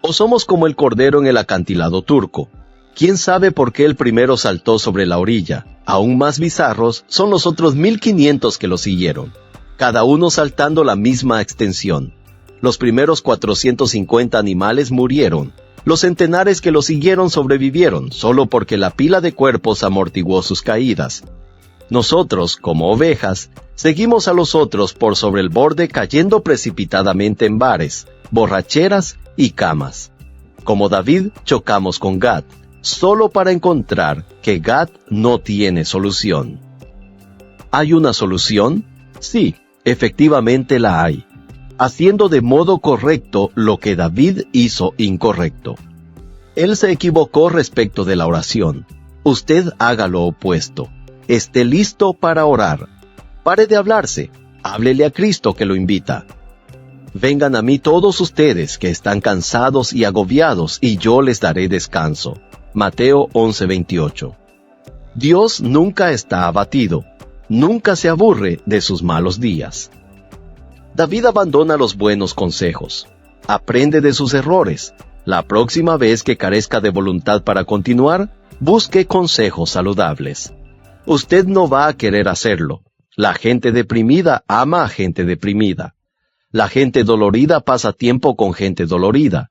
¿O somos como el cordero en el acantilado turco? ¿Quién sabe por qué el primero saltó sobre la orilla? Aún más bizarros son los otros 1500 que lo siguieron, cada uno saltando la misma extensión. Los primeros 450 animales murieron. Los centenares que lo siguieron sobrevivieron solo porque la pila de cuerpos amortiguó sus caídas. Nosotros, como ovejas, seguimos a los otros por sobre el borde cayendo precipitadamente en bares, borracheras y camas. Como David, chocamos con Gad, solo para encontrar que Gad no tiene solución. ¿Hay una solución? Sí, efectivamente la hay. Haciendo de modo correcto lo que David hizo incorrecto. Él se equivocó respecto de la oración. Usted haga lo opuesto. Esté listo para orar. Pare de hablarse. Háblele a Cristo que lo invita. Vengan a mí todos ustedes que están cansados y agobiados, y yo les daré descanso. Mateo 11:28. Dios nunca está abatido. Nunca se aburre de sus malos días. David abandona los buenos consejos. Aprende de sus errores. La próxima vez que carezca de voluntad para continuar, busque consejos saludables. Usted no va a querer hacerlo. La gente deprimida ama a gente deprimida. La gente dolorida pasa tiempo con gente dolorida.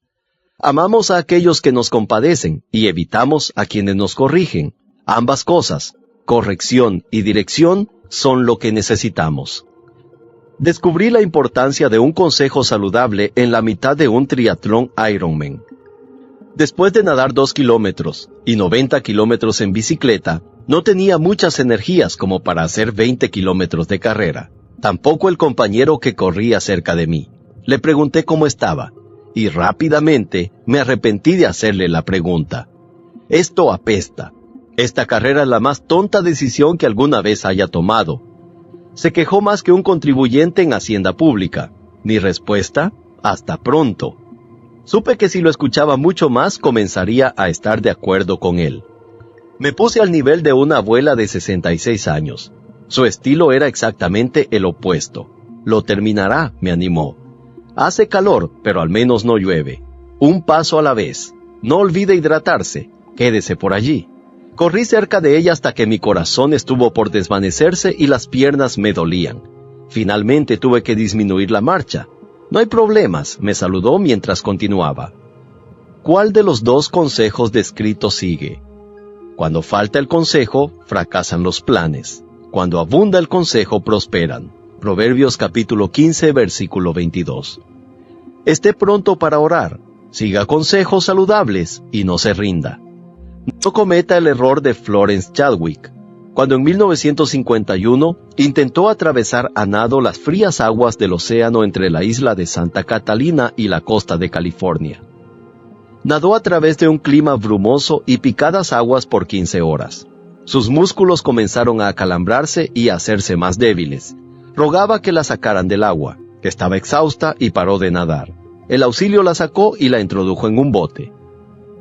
Amamos a aquellos que nos compadecen y evitamos a quienes nos corrigen. Ambas cosas, corrección y dirección, son lo que necesitamos. Descubrí la importancia de un consejo saludable en la mitad de un triatlón Ironman. Después de nadar 2 kilómetros y 90 kilómetros en bicicleta, no tenía muchas energías como para hacer 20 kilómetros de carrera. Tampoco el compañero que corría cerca de mí. Le pregunté cómo estaba, y rápidamente me arrepentí de hacerle la pregunta. Esto apesta. Esta carrera es la más tonta decisión que alguna vez haya tomado. Se quejó más que un contribuyente en Hacienda Pública. Mi respuesta, hasta pronto. Supe que si lo escuchaba mucho más comenzaría a estar de acuerdo con él. Me puse al nivel de una abuela de 66 años. Su estilo era exactamente el opuesto. Lo terminará, me animó. Hace calor, pero al menos no llueve. Un paso a la vez. No olvide hidratarse. Quédese por allí. Corrí cerca de ella hasta que mi corazón estuvo por desvanecerse y las piernas me dolían. Finalmente tuve que disminuir la marcha. No hay problemas, me saludó mientras continuaba. ¿Cuál de los dos consejos descritos sigue? Cuando falta el consejo, fracasan los planes. Cuando abunda el consejo, prosperan. Proverbios capítulo 15, versículo 22. Esté pronto para orar. Siga consejos saludables y no se rinda. No cometa el error de Florence Chadwick, cuando en 1951 intentó atravesar a nado las frías aguas del océano entre la isla de Santa Catalina y la costa de California. Nadó a través de un clima brumoso y picadas aguas por 15 horas. Sus músculos comenzaron a acalambrarse y a hacerse más débiles. Rogaba que la sacaran del agua, que estaba exhausta y paró de nadar. El auxilio la sacó y la introdujo en un bote.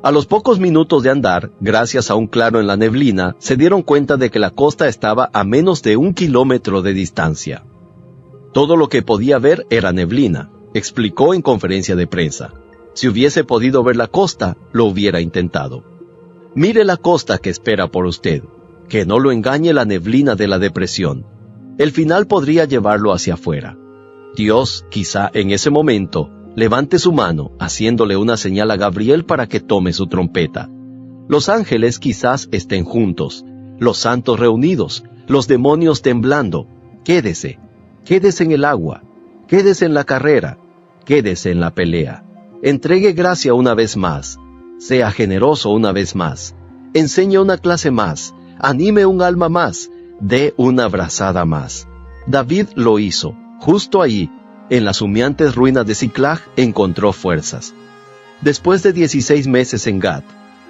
A los pocos minutos de andar, gracias a un claro en la neblina, se dieron cuenta de que la costa estaba a menos de 1 kilómetro de distancia. Todo lo que podía ver era neblina, explicó en conferencia de prensa. Si hubiese podido ver la costa, lo hubiera intentado. Mire la costa que espera por usted, que no lo engañe la neblina de la depresión. El final podría llevarlo hacia afuera. Dios, quizá en ese momento, levante su mano, haciéndole una señal a Gabriel para que tome su trompeta. Los ángeles quizás estén juntos, los santos reunidos, los demonios temblando. Quédese en el agua, quédese en la carrera, quédese en la pelea. Entregue gracia una vez más, sea generoso una vez más, enseñe una clase más, anime un alma más, dé una abrazada más. David lo hizo, justo ahí, en las humeantes ruinas de Ziklag encontró fuerzas. Después de 16 meses en Gat,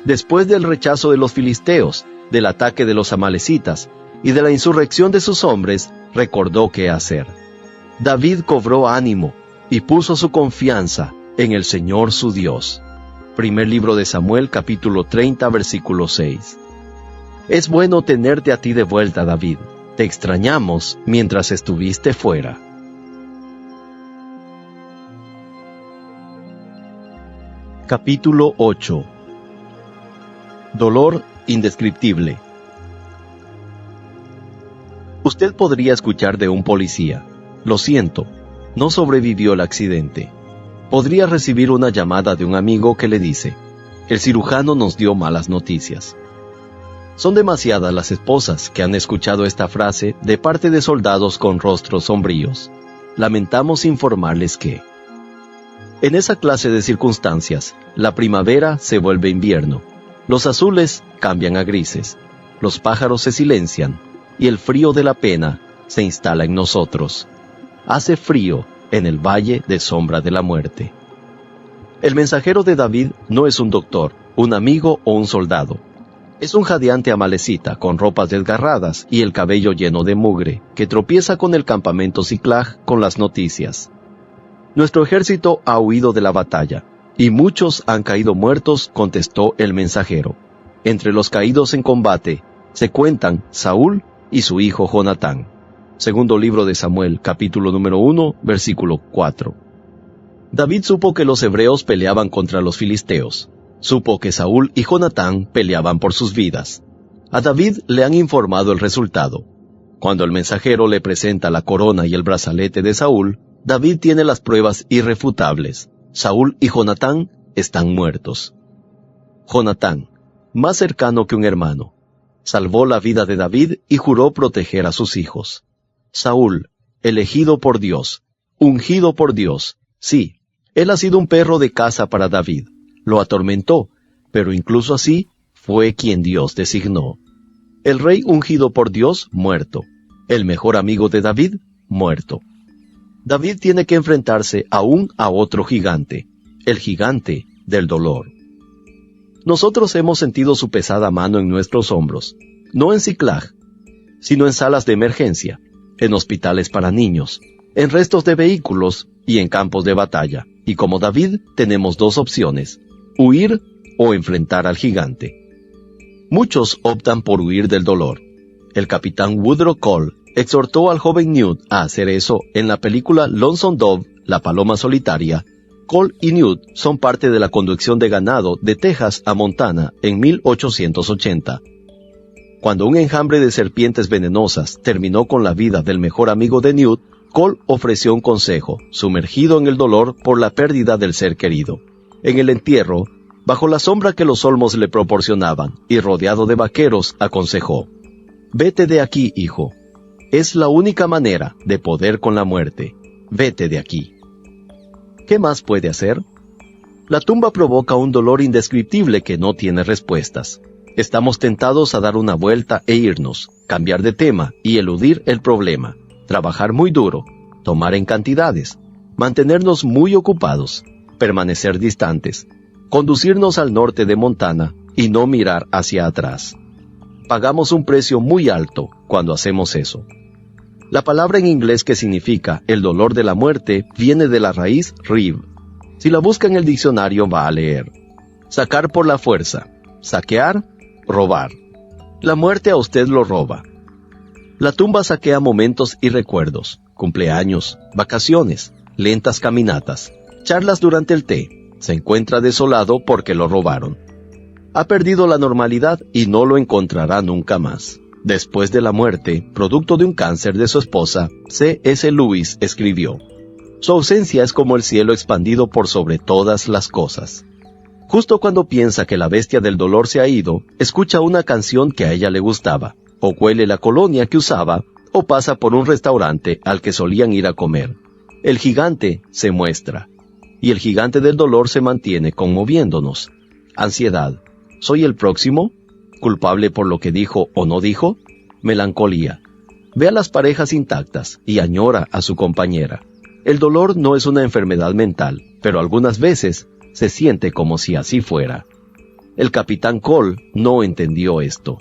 después del rechazo de los filisteos, del ataque de los amalecitas y de la insurrección de sus hombres, recordó qué hacer. David cobró ánimo y puso su confianza en el Señor su Dios. Primer libro de Samuel, capítulo 30, versículo 6. Es bueno tenerte a ti de vuelta, David. Te extrañamos mientras estuviste fuera. Capítulo 8. Dolor indescriptible. Usted podría escuchar de un policía: lo siento, no sobrevivió el accidente. Podría recibir una llamada de un amigo que le dice: el cirujano nos dio malas noticias. Son demasiadas las esposas que han escuchado esta frase de parte de soldados con rostros sombríos. Lamentamos informarles que en esa clase de circunstancias, la primavera se vuelve invierno, los azules cambian a grises, los pájaros se silencian y el frío de la pena se instala en nosotros. Hace frío en el valle de sombra de la muerte. El mensajero de David no es un doctor, un amigo o un soldado. Es un jadeante amalecita con ropas desgarradas y el cabello lleno de mugre, que tropieza con el campamento Ziklag con las noticias. Nuestro ejército ha huido de la batalla, y muchos han caído muertos, contestó el mensajero. Entre los caídos en combate se cuentan Saúl y su hijo Jonatán. Segundo libro de Samuel, capítulo número 1, versículo 4. David supo que los hebreos peleaban contra los filisteos. Supo que Saúl y Jonatán peleaban por sus vidas. A David le han informado el resultado. Cuando el mensajero le presenta la corona y el brazalete de Saúl, David tiene las pruebas irrefutables. Saúl y Jonatán están muertos. Jonatán, más cercano que un hermano, salvó la vida de David y juró proteger a sus hijos. Saúl, elegido por Dios, ungido por Dios, sí, él ha sido un perro de caza para David. Lo atormentó, pero incluso así fue quien Dios designó. El rey ungido por Dios, muerto. El mejor amigo de David, muerto. David tiene que enfrentarse aún a otro gigante, el gigante del dolor. Nosotros hemos sentido su pesada mano en nuestros hombros, no en Ziklag, sino en salas de emergencia, en hospitales para niños, en restos de vehículos y en campos de batalla. Y como David, tenemos dos opciones: huir o enfrentar al gigante. Muchos optan por huir del dolor. El capitán Woodrow Cole exhortó al joven Newt a hacer eso en la película Lonesome Dove, La Paloma Solitaria. Cole y Newt son parte de la conducción de ganado de Texas a Montana en 1880. Cuando un enjambre de serpientes venenosas terminó con la vida del mejor amigo de Newt, Cole ofreció un consejo, sumergido en el dolor por la pérdida del ser querido. En el entierro, bajo la sombra que los olmos le proporcionaban y rodeado de vaqueros, aconsejó: «Vete de aquí, hijo. Es la única manera de poder con la muerte. Vete de aquí». ¿Qué más puede hacer? La tumba provoca un dolor indescriptible que no tiene respuestas. Estamos tentados a dar una vuelta e irnos, cambiar de tema y eludir el problema, trabajar muy duro, tomar en cantidades, mantenernos muy ocupados, permanecer distantes, conducirnos al norte de Montana y no mirar hacia atrás. Pagamos un precio muy alto cuando hacemos eso. La palabra en inglés que significa el dolor de la muerte viene de la raíz rib. Si la busca en el diccionario va a leer: sacar por la fuerza, saquear, robar. La muerte a usted lo roba. La tumba saquea momentos y recuerdos, cumpleaños, vacaciones, lentas caminatas, charlas durante el té. Se encuentra desolado porque lo robaron. Ha perdido la normalidad y no lo encontrará nunca más. Después de la muerte, producto de un cáncer de su esposa, C.S. Lewis escribió: «Su ausencia es como el cielo expandido por sobre todas las cosas». Justo cuando piensa que la bestia del dolor se ha ido, escucha una canción que a ella le gustaba, o huele la colonia que usaba, o pasa por un restaurante al que solían ir a comer. El gigante se muestra, y el gigante del dolor se mantiene conmoviéndonos. Ansiedad: ¿soy el próximo? ¿Culpable por lo que dijo o no dijo? Melancolía: ve a las parejas intactas y añora a su compañera. El dolor no es una enfermedad mental, pero algunas veces se siente como si así fuera. El capitán Cole no entendió esto.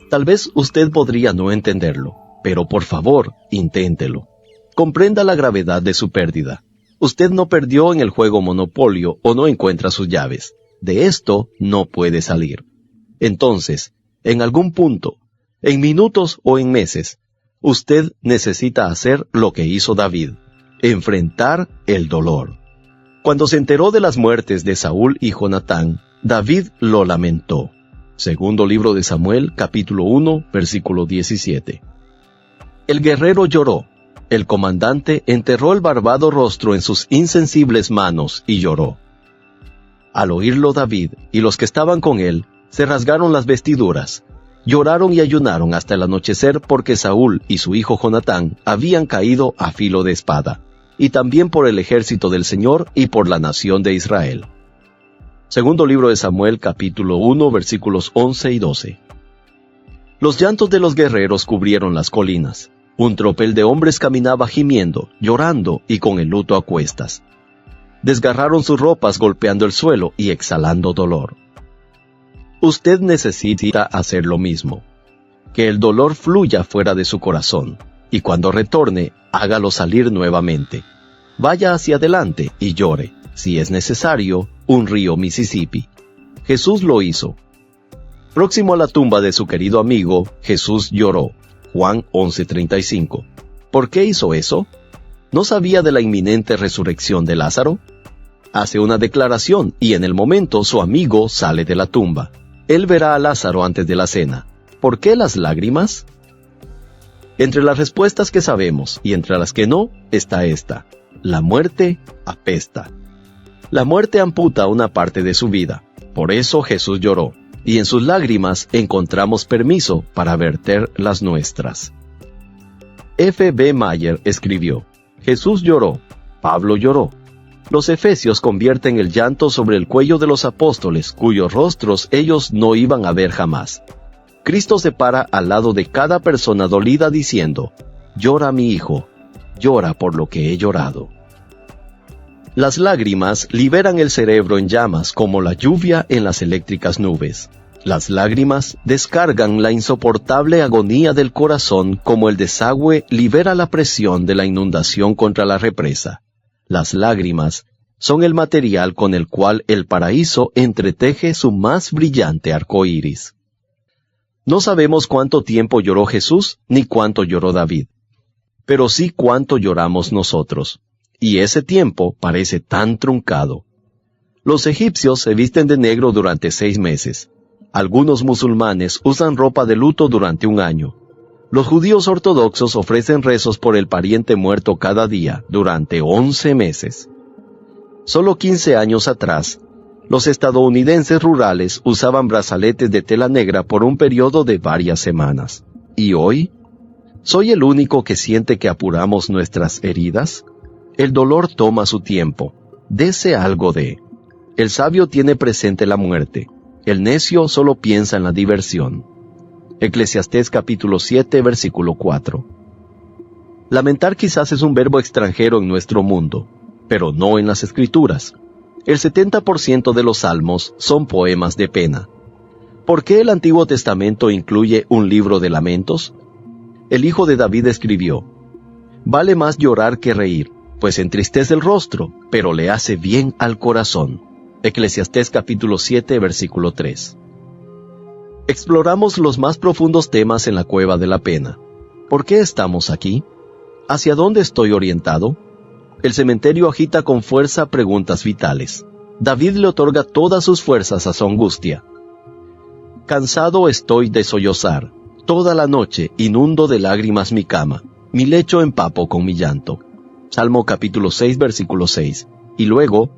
Tal vez usted podría no entenderlo, pero por favor, inténtelo. Comprenda la gravedad de su pérdida. Usted no perdió en el juego Monopolio o no encuentra sus llaves. De esto no puede salir. Entonces, en algún punto, en minutos o en meses, usted necesita hacer lo que hizo David: enfrentar el dolor. Cuando se enteró de las muertes de Saúl y Jonatán, David lo lamentó. Segundo libro de Samuel, capítulo 1, versículo 17. El guerrero lloró. El comandante enterró el barbado rostro en sus insensibles manos y lloró. Al oírlo David y los que estaban con él, se rasgaron las vestiduras, lloraron y ayunaron hasta el anochecer porque Saúl y su hijo Jonatán habían caído a filo de espada, y también por el ejército del Señor y por la nación de Israel. Segundo libro de Samuel, capítulo 1, versículos 11 y 12. Los llantos de los guerreros cubrieron las colinas. Un tropel de hombres caminaba gimiendo, llorando y con el luto a cuestas. Desgarraron sus ropas golpeando el suelo y exhalando dolor. Usted necesita hacer lo mismo. Que el dolor fluya fuera de su corazón, y cuando retorne, hágalo salir nuevamente. Vaya hacia adelante y llore, si es necesario, un río Mississippi. Jesús lo hizo. Próximo a la tumba de su querido amigo, Jesús lloró. Juan 11:35. ¿Por qué hizo eso? ¿No sabía de la inminente resurrección de Lázaro? Hace una declaración y en el momento su amigo sale de la tumba. Él verá a Lázaro antes de la cena. ¿Por qué las lágrimas? Entre las respuestas que sabemos y entre las que no, está esta. La muerte apesta. La muerte amputa una parte de su vida. Por eso Jesús lloró, y en sus lágrimas encontramos permiso para verter las nuestras. F. B. Meyer escribió: Jesús lloró, Pablo lloró. Los efesios convierten el llanto sobre el cuello de los apóstoles, cuyos rostros ellos no iban a ver jamás. Cristo se para al lado de cada persona dolida diciendo: llora mi hijo, llora por lo que he llorado. Las lágrimas liberan el cerebro en llamas como la lluvia en las eléctricas nubes. Las lágrimas descargan la insoportable agonía del corazón como el desagüe libera la presión de la inundación contra la represa. Las lágrimas son el material con el cual el paraíso entreteje su más brillante arco iris. No sabemos cuánto tiempo lloró Jesús ni cuánto lloró David, pero sí cuánto lloramos nosotros, y ese tiempo parece tan truncado. Los egipcios se visten de negro durante 6 meses. Algunos musulmanes usan ropa de luto durante 1 año. Los judíos ortodoxos ofrecen rezos por el pariente muerto cada día durante 11 meses. Solo 15 años atrás, los estadounidenses rurales usaban brazaletes de tela negra por un periodo de varias semanas. ¿Y hoy? ¿Soy el único que siente que apuramos nuestras heridas? El dolor toma su tiempo. Dese algo de. El sabio tiene presente la muerte. El necio solo piensa en la diversión. Eclesiastés capítulo 7, versículo 4. Lamentar quizás es un verbo extranjero en nuestro mundo, pero no en las Escrituras. El 70% de los salmos son poemas de pena. ¿Por qué el Antiguo Testamento incluye un libro de lamentos? El hijo de David escribió: vale más llorar que reír, pues entristece el rostro, pero le hace bien al corazón. Eclesiastés capítulo 7, versículo 3. Exploramos los más profundos temas en la cueva de la pena. ¿Por qué estamos aquí? ¿Hacia dónde estoy orientado? El cementerio agita con fuerza preguntas vitales. David le otorga todas sus fuerzas a su angustia. Cansado estoy de sollozar. Toda la noche inundo de lágrimas mi cama. Mi lecho empapo con mi llanto. Salmo capítulo 6, versículo 6. Y luego: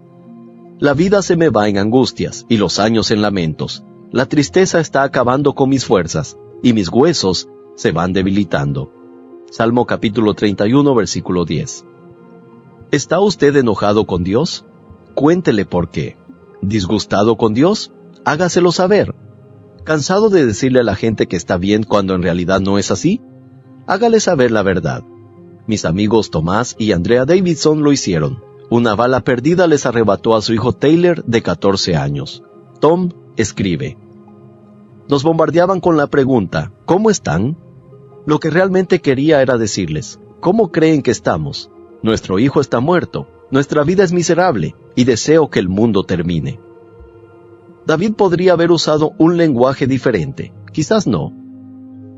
la vida se me va en angustias y los años en lamentos. La tristeza está acabando con mis fuerzas, y mis huesos se van debilitando. Salmo capítulo 31, versículo 10. ¿Está usted enojado con Dios? Cuéntele por qué. ¿Disgustado con Dios? Hágaselo saber. ¿Cansado de decirle a la gente que está bien cuando en realidad no es así? Hágale saber la verdad. Mis amigos Tomás y Andrea Davidson lo hicieron. Una bala perdida les arrebató a su hijo Taylor de 14 años. Tom escribe: nos bombardeaban con la pregunta, ¿cómo están? Lo que realmente quería era decirles, ¿cómo creen que estamos? Nuestro hijo está muerto, nuestra vida es miserable, y deseo que el mundo termine. David podría haber usado un lenguaje diferente, quizás no.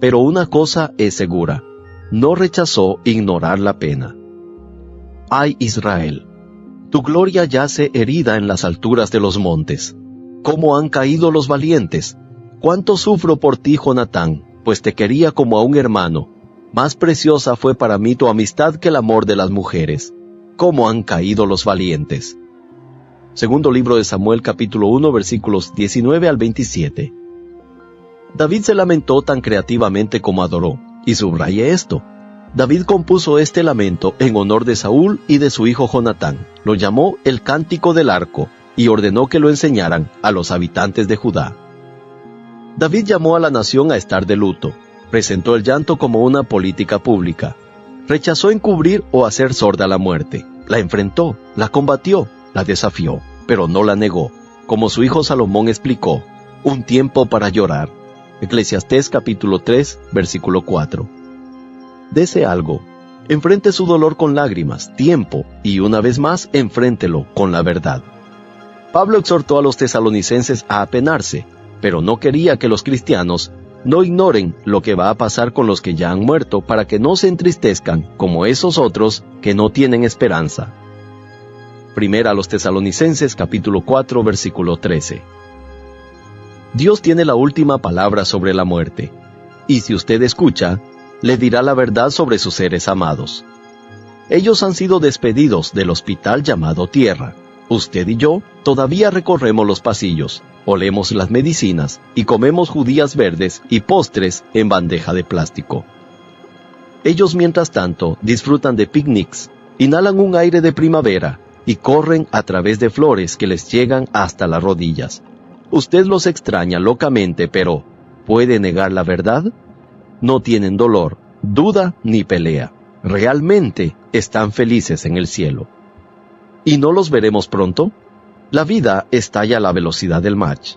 Pero una cosa es segura, no rechazó ignorar la pena. ¡Ay, Israel! Tu gloria yace herida en las alturas de los montes. ¿Cómo han caído los valientes? Cuánto sufro por ti, Jonatán, pues te quería como a un hermano. Más preciosa fue para mí tu amistad que el amor de las mujeres. ¿Cómo han caído los valientes? Segundo libro de Samuel, capítulo 1, versículos 19 al 27. David se lamentó tan creativamente como adoró, y subrayé esto. David compuso este lamento en honor de Saúl y de su hijo Jonatán. Lo llamó el Cántico del Arco, y ordenó que lo enseñaran a los habitantes de Judá. David llamó a la nación a estar de luto, presentó el llanto como una política pública, rechazó encubrir o hacer sorda la muerte, la enfrentó, la combatió, la desafió, pero no la negó, como su hijo Salomón explicó, un tiempo para llorar. Eclesiastés capítulo 3, versículo 4. Dese algo, enfrente su dolor con lágrimas, tiempo, y una vez más, enfréntelo con la verdad. Pablo exhortó a los tesalonicenses a apenarse, pero no quería que los cristianos no ignoren lo que va a pasar con los que ya han muerto para que no se entristezcan como esos otros que no tienen esperanza. Primera a los Tesalonicenses capítulo 4 versículo 13. Dios tiene la última palabra sobre la muerte, y si usted escucha, le dirá la verdad sobre sus seres amados. Ellos han sido despedidos del hospital llamado Tierra. Usted y yo todavía recorremos los pasillos, olemos las medicinas y comemos judías verdes y postres en bandeja de plástico. Ellos, mientras tanto, disfrutan de picnics, inhalan un aire de primavera y corren a través de flores que les llegan hasta las rodillas. Usted los extraña locamente, pero ¿puede negar la verdad? No tienen dolor, duda ni pelea. Realmente están felices en el cielo. ¿Y no los veremos pronto? La vida estalla a la velocidad del Mach.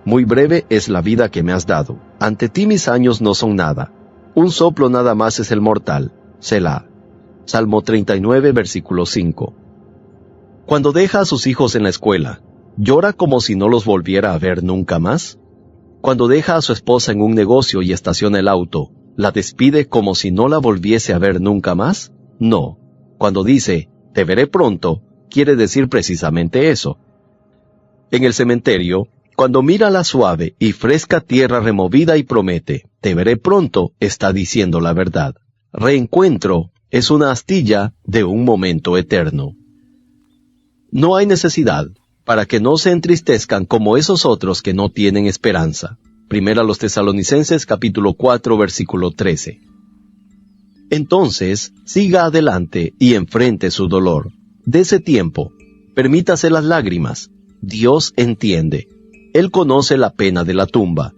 Muy breve es la vida que me has dado. Ante ti mis años no son nada. Un soplo nada más es el mortal. Selah. Salmo 39, versículo 5. Cuando deja a sus hijos en la escuela, ¿llora como si no los volviera a ver nunca más? Cuando deja a su esposa en un negocio y estaciona el auto, ¿la despide como si no la volviese a ver nunca más? No. Cuando dice, te veré pronto, quiere decir precisamente eso. En el cementerio, cuando mira la suave y fresca tierra removida y promete, te veré pronto, está diciendo la verdad. Reencuentro es una astilla de un momento eterno. No hay necesidad para que no se entristezcan como esos otros que no tienen esperanza. Primera a los Tesalonicenses capítulo 4 versículo 13. Entonces, siga adelante y enfrente su dolor. Dese tiempo, permítase las lágrimas. Dios entiende. Él conoce la pena de la tumba.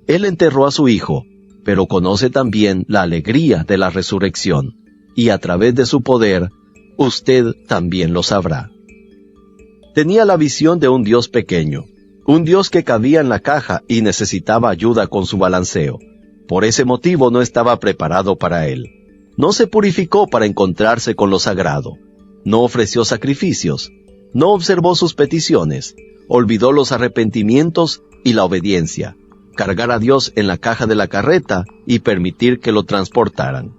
Él enterró a su hijo, pero conoce también la alegría de la resurrección. Y a través de su poder, usted también lo sabrá. Tenía la visión de un Dios pequeño, un Dios que cabía en la caja y necesitaba ayuda con su balanceo. Por ese motivo no estaba preparado para él. No se purificó para encontrarse con lo sagrado. No ofreció sacrificios. No observó sus peticiones. Olvidó los arrepentimientos y la obediencia. Cargar a Dios en la caja de la carreta y permitir que lo transportaran.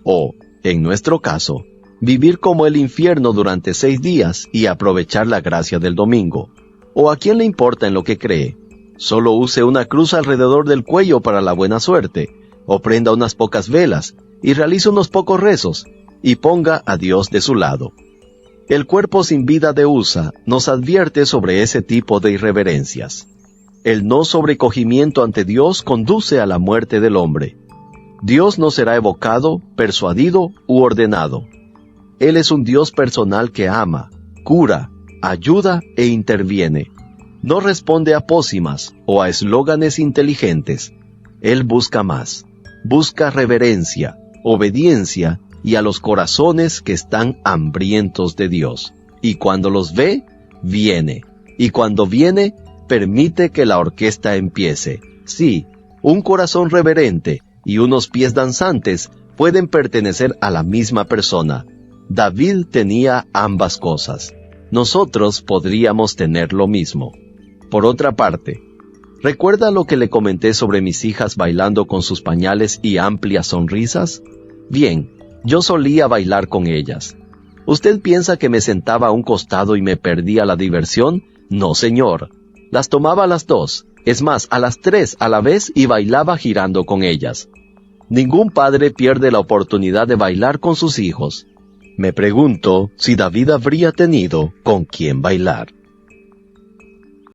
O, en nuestro caso, vivir como el infierno durante 6 días y aprovechar la gracia del domingo. ¿O a quién le importa en lo que cree? Solo use una cruz alrededor del cuello para la buena suerte, o prenda unas pocas velas, y realice unos pocos rezos, y ponga a Dios de su lado. El cuerpo sin vida de USA nos advierte sobre ese tipo de irreverencias. El no sobrecogimiento ante Dios conduce a la muerte del hombre. Dios no será evocado, persuadido u ordenado. Él es un Dios personal que ama, cura, ayuda e interviene. No responde a pócimas o a eslóganes inteligentes. Él busca más. Busca reverencia, obediencia y a los corazones que están hambrientos de Dios. Y cuando los ve, viene. Y cuando viene, permite que la orquesta empiece. Sí, un corazón reverente y unos pies danzantes pueden pertenecer a la misma persona. David tenía ambas cosas. Nosotros podríamos tener lo mismo. Por otra parte, ¿recuerda lo que le comenté sobre mis hijas bailando con sus pañales y amplias sonrisas? Bien, yo solía bailar con ellas. ¿Usted piensa que me sentaba a un costado y me perdía la diversión? No, señor. Las tomaba a las 2, es más, a las 3 a la vez y bailaba girando con ellas. Ningún padre pierde la oportunidad de bailar con sus hijos. Me pregunto si David habría tenido con quién bailar.